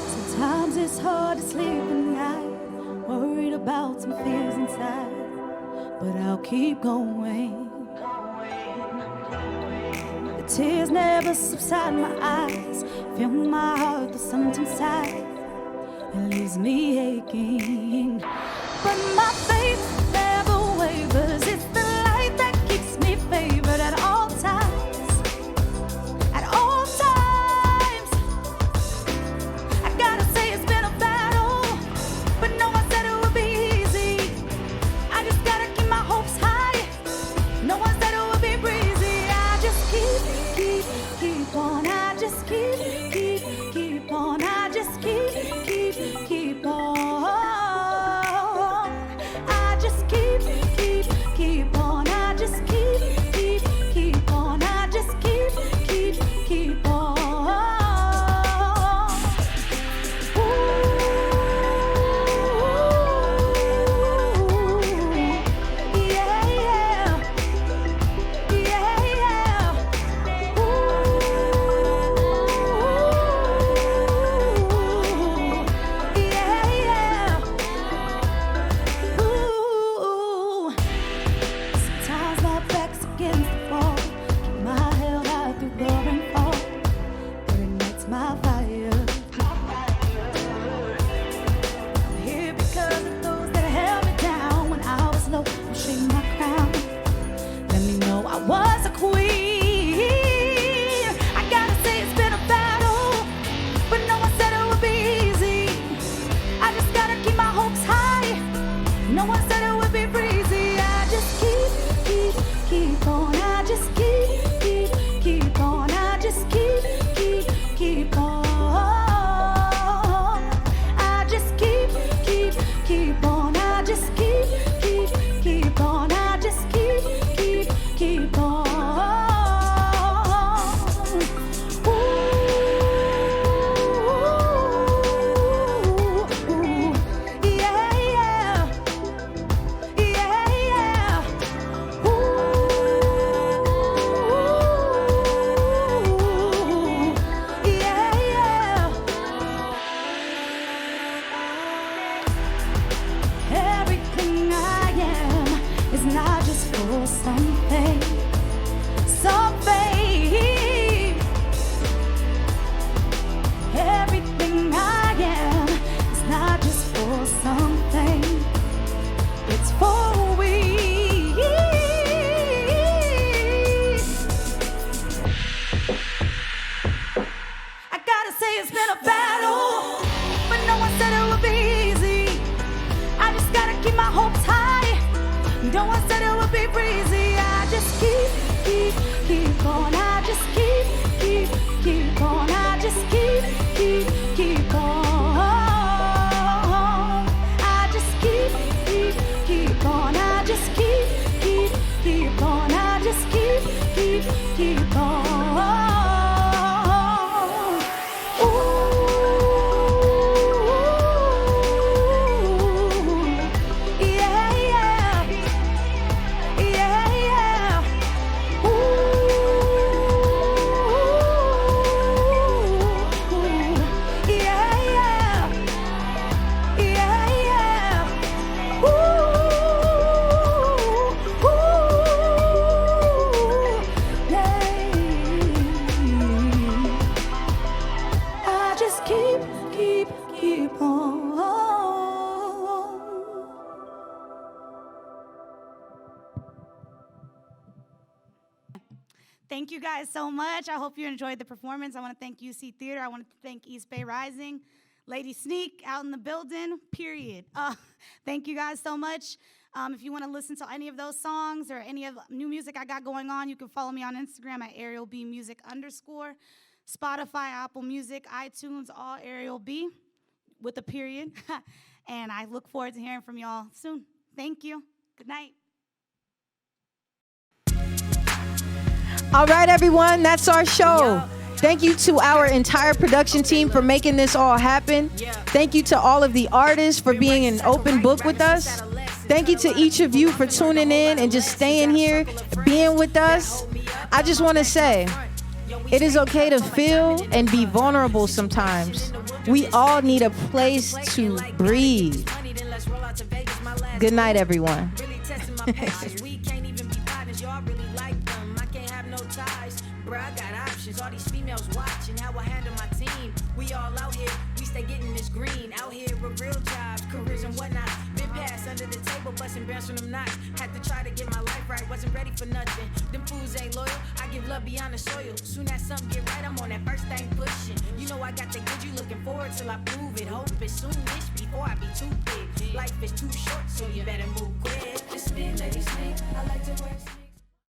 Sometimes it's hard to sleep at night, worried about some fears inside, but I'll keep going. The tears never subside my eyes. Feel my heart though sometimes sad. It leaves me aching. But my faith never wavers. It's the light that keeps me favored at all times. At all times. I gotta say it's been a battle, but no one said it would be easy. I just gotta keep my hopes high. No one said it would be breezy. I just keep on. I just keep on. I just keep on. I just keep on. I just keep on. I just keep on. Ooh, yeah, yeah, yeah, yeah. Ooh, yeah, yeah. Ooh, sometimes my back's against the wall. Keep my head high through the rainfall. It ignites my fire. I'm here because of those that held me down when I was low. I'm shaking my crown. Let me know I was a queen. I gotta say it's been a battle, but no one said it would be easy. I just gotta keep my hopes high. No one said it would be breezy. I just keep on. I just keep on. I just keep on. I just keep on. I just keep on. I just keep on. Ooh, yeah, yeah. Yeah, yeah. Ooh, yeah, yeah. Everything I am is not just for something. Everything I am is not just for something. It's for we. I gotta say it's been a battle, but no one said it would be easy. I just gotta keep my hopes high. No one said it would be breezy. I just keep on. I just keep on. I just keep on. I just keep on. I just keep on. I just keep on. Ooh, yeah, yeah, yeah, yeah. Ooh, yeah, yeah, yeah, yeah. Ooh, yeah. I just keep on. Thank you guys so much. I hope you enjoyed the performance. I want to thank UC Theater. I want to thank East Bay Rysing, Lady Sneak out in the building, period. Thank you guys so much. If you want to listen to any of those songs or any of new music I got going on, you can follow me on Instagram at Ariel B Music _. Spotify, Apple Music, iTunes, all Ariel B with a period. And I look forward to hearing from y'all soon. Thank you. Good night. All right, everyone, that's our show. Thank you to our entire production team for making this all happen. Thank you to all of the artists for being an open book with us. Thank you to each of you for tuning in and just staying here, being with us. I just want to say, it is okay to feel and be vulnerable sometimes. We all need a place to breathe. Good night, everyone. no ties. Bruh, I got options. All these females watching how I handle my team. We all out here, we stay getting this green. Out here with real jobs, careers and whatnot. Been passed under the table, busting bands from them knots. Had to try to get my life right, wasn't ready for nothing. Them fools ain't loyal, I give love beyond the soil. Soon as something get right, I'm on that first thing pushing. You know I got the good, you looking forward till I prove it. Hope it's soon-ish before I be too big. Life is too short, so you better move quick. Just me, lady snake, I like to wear snake.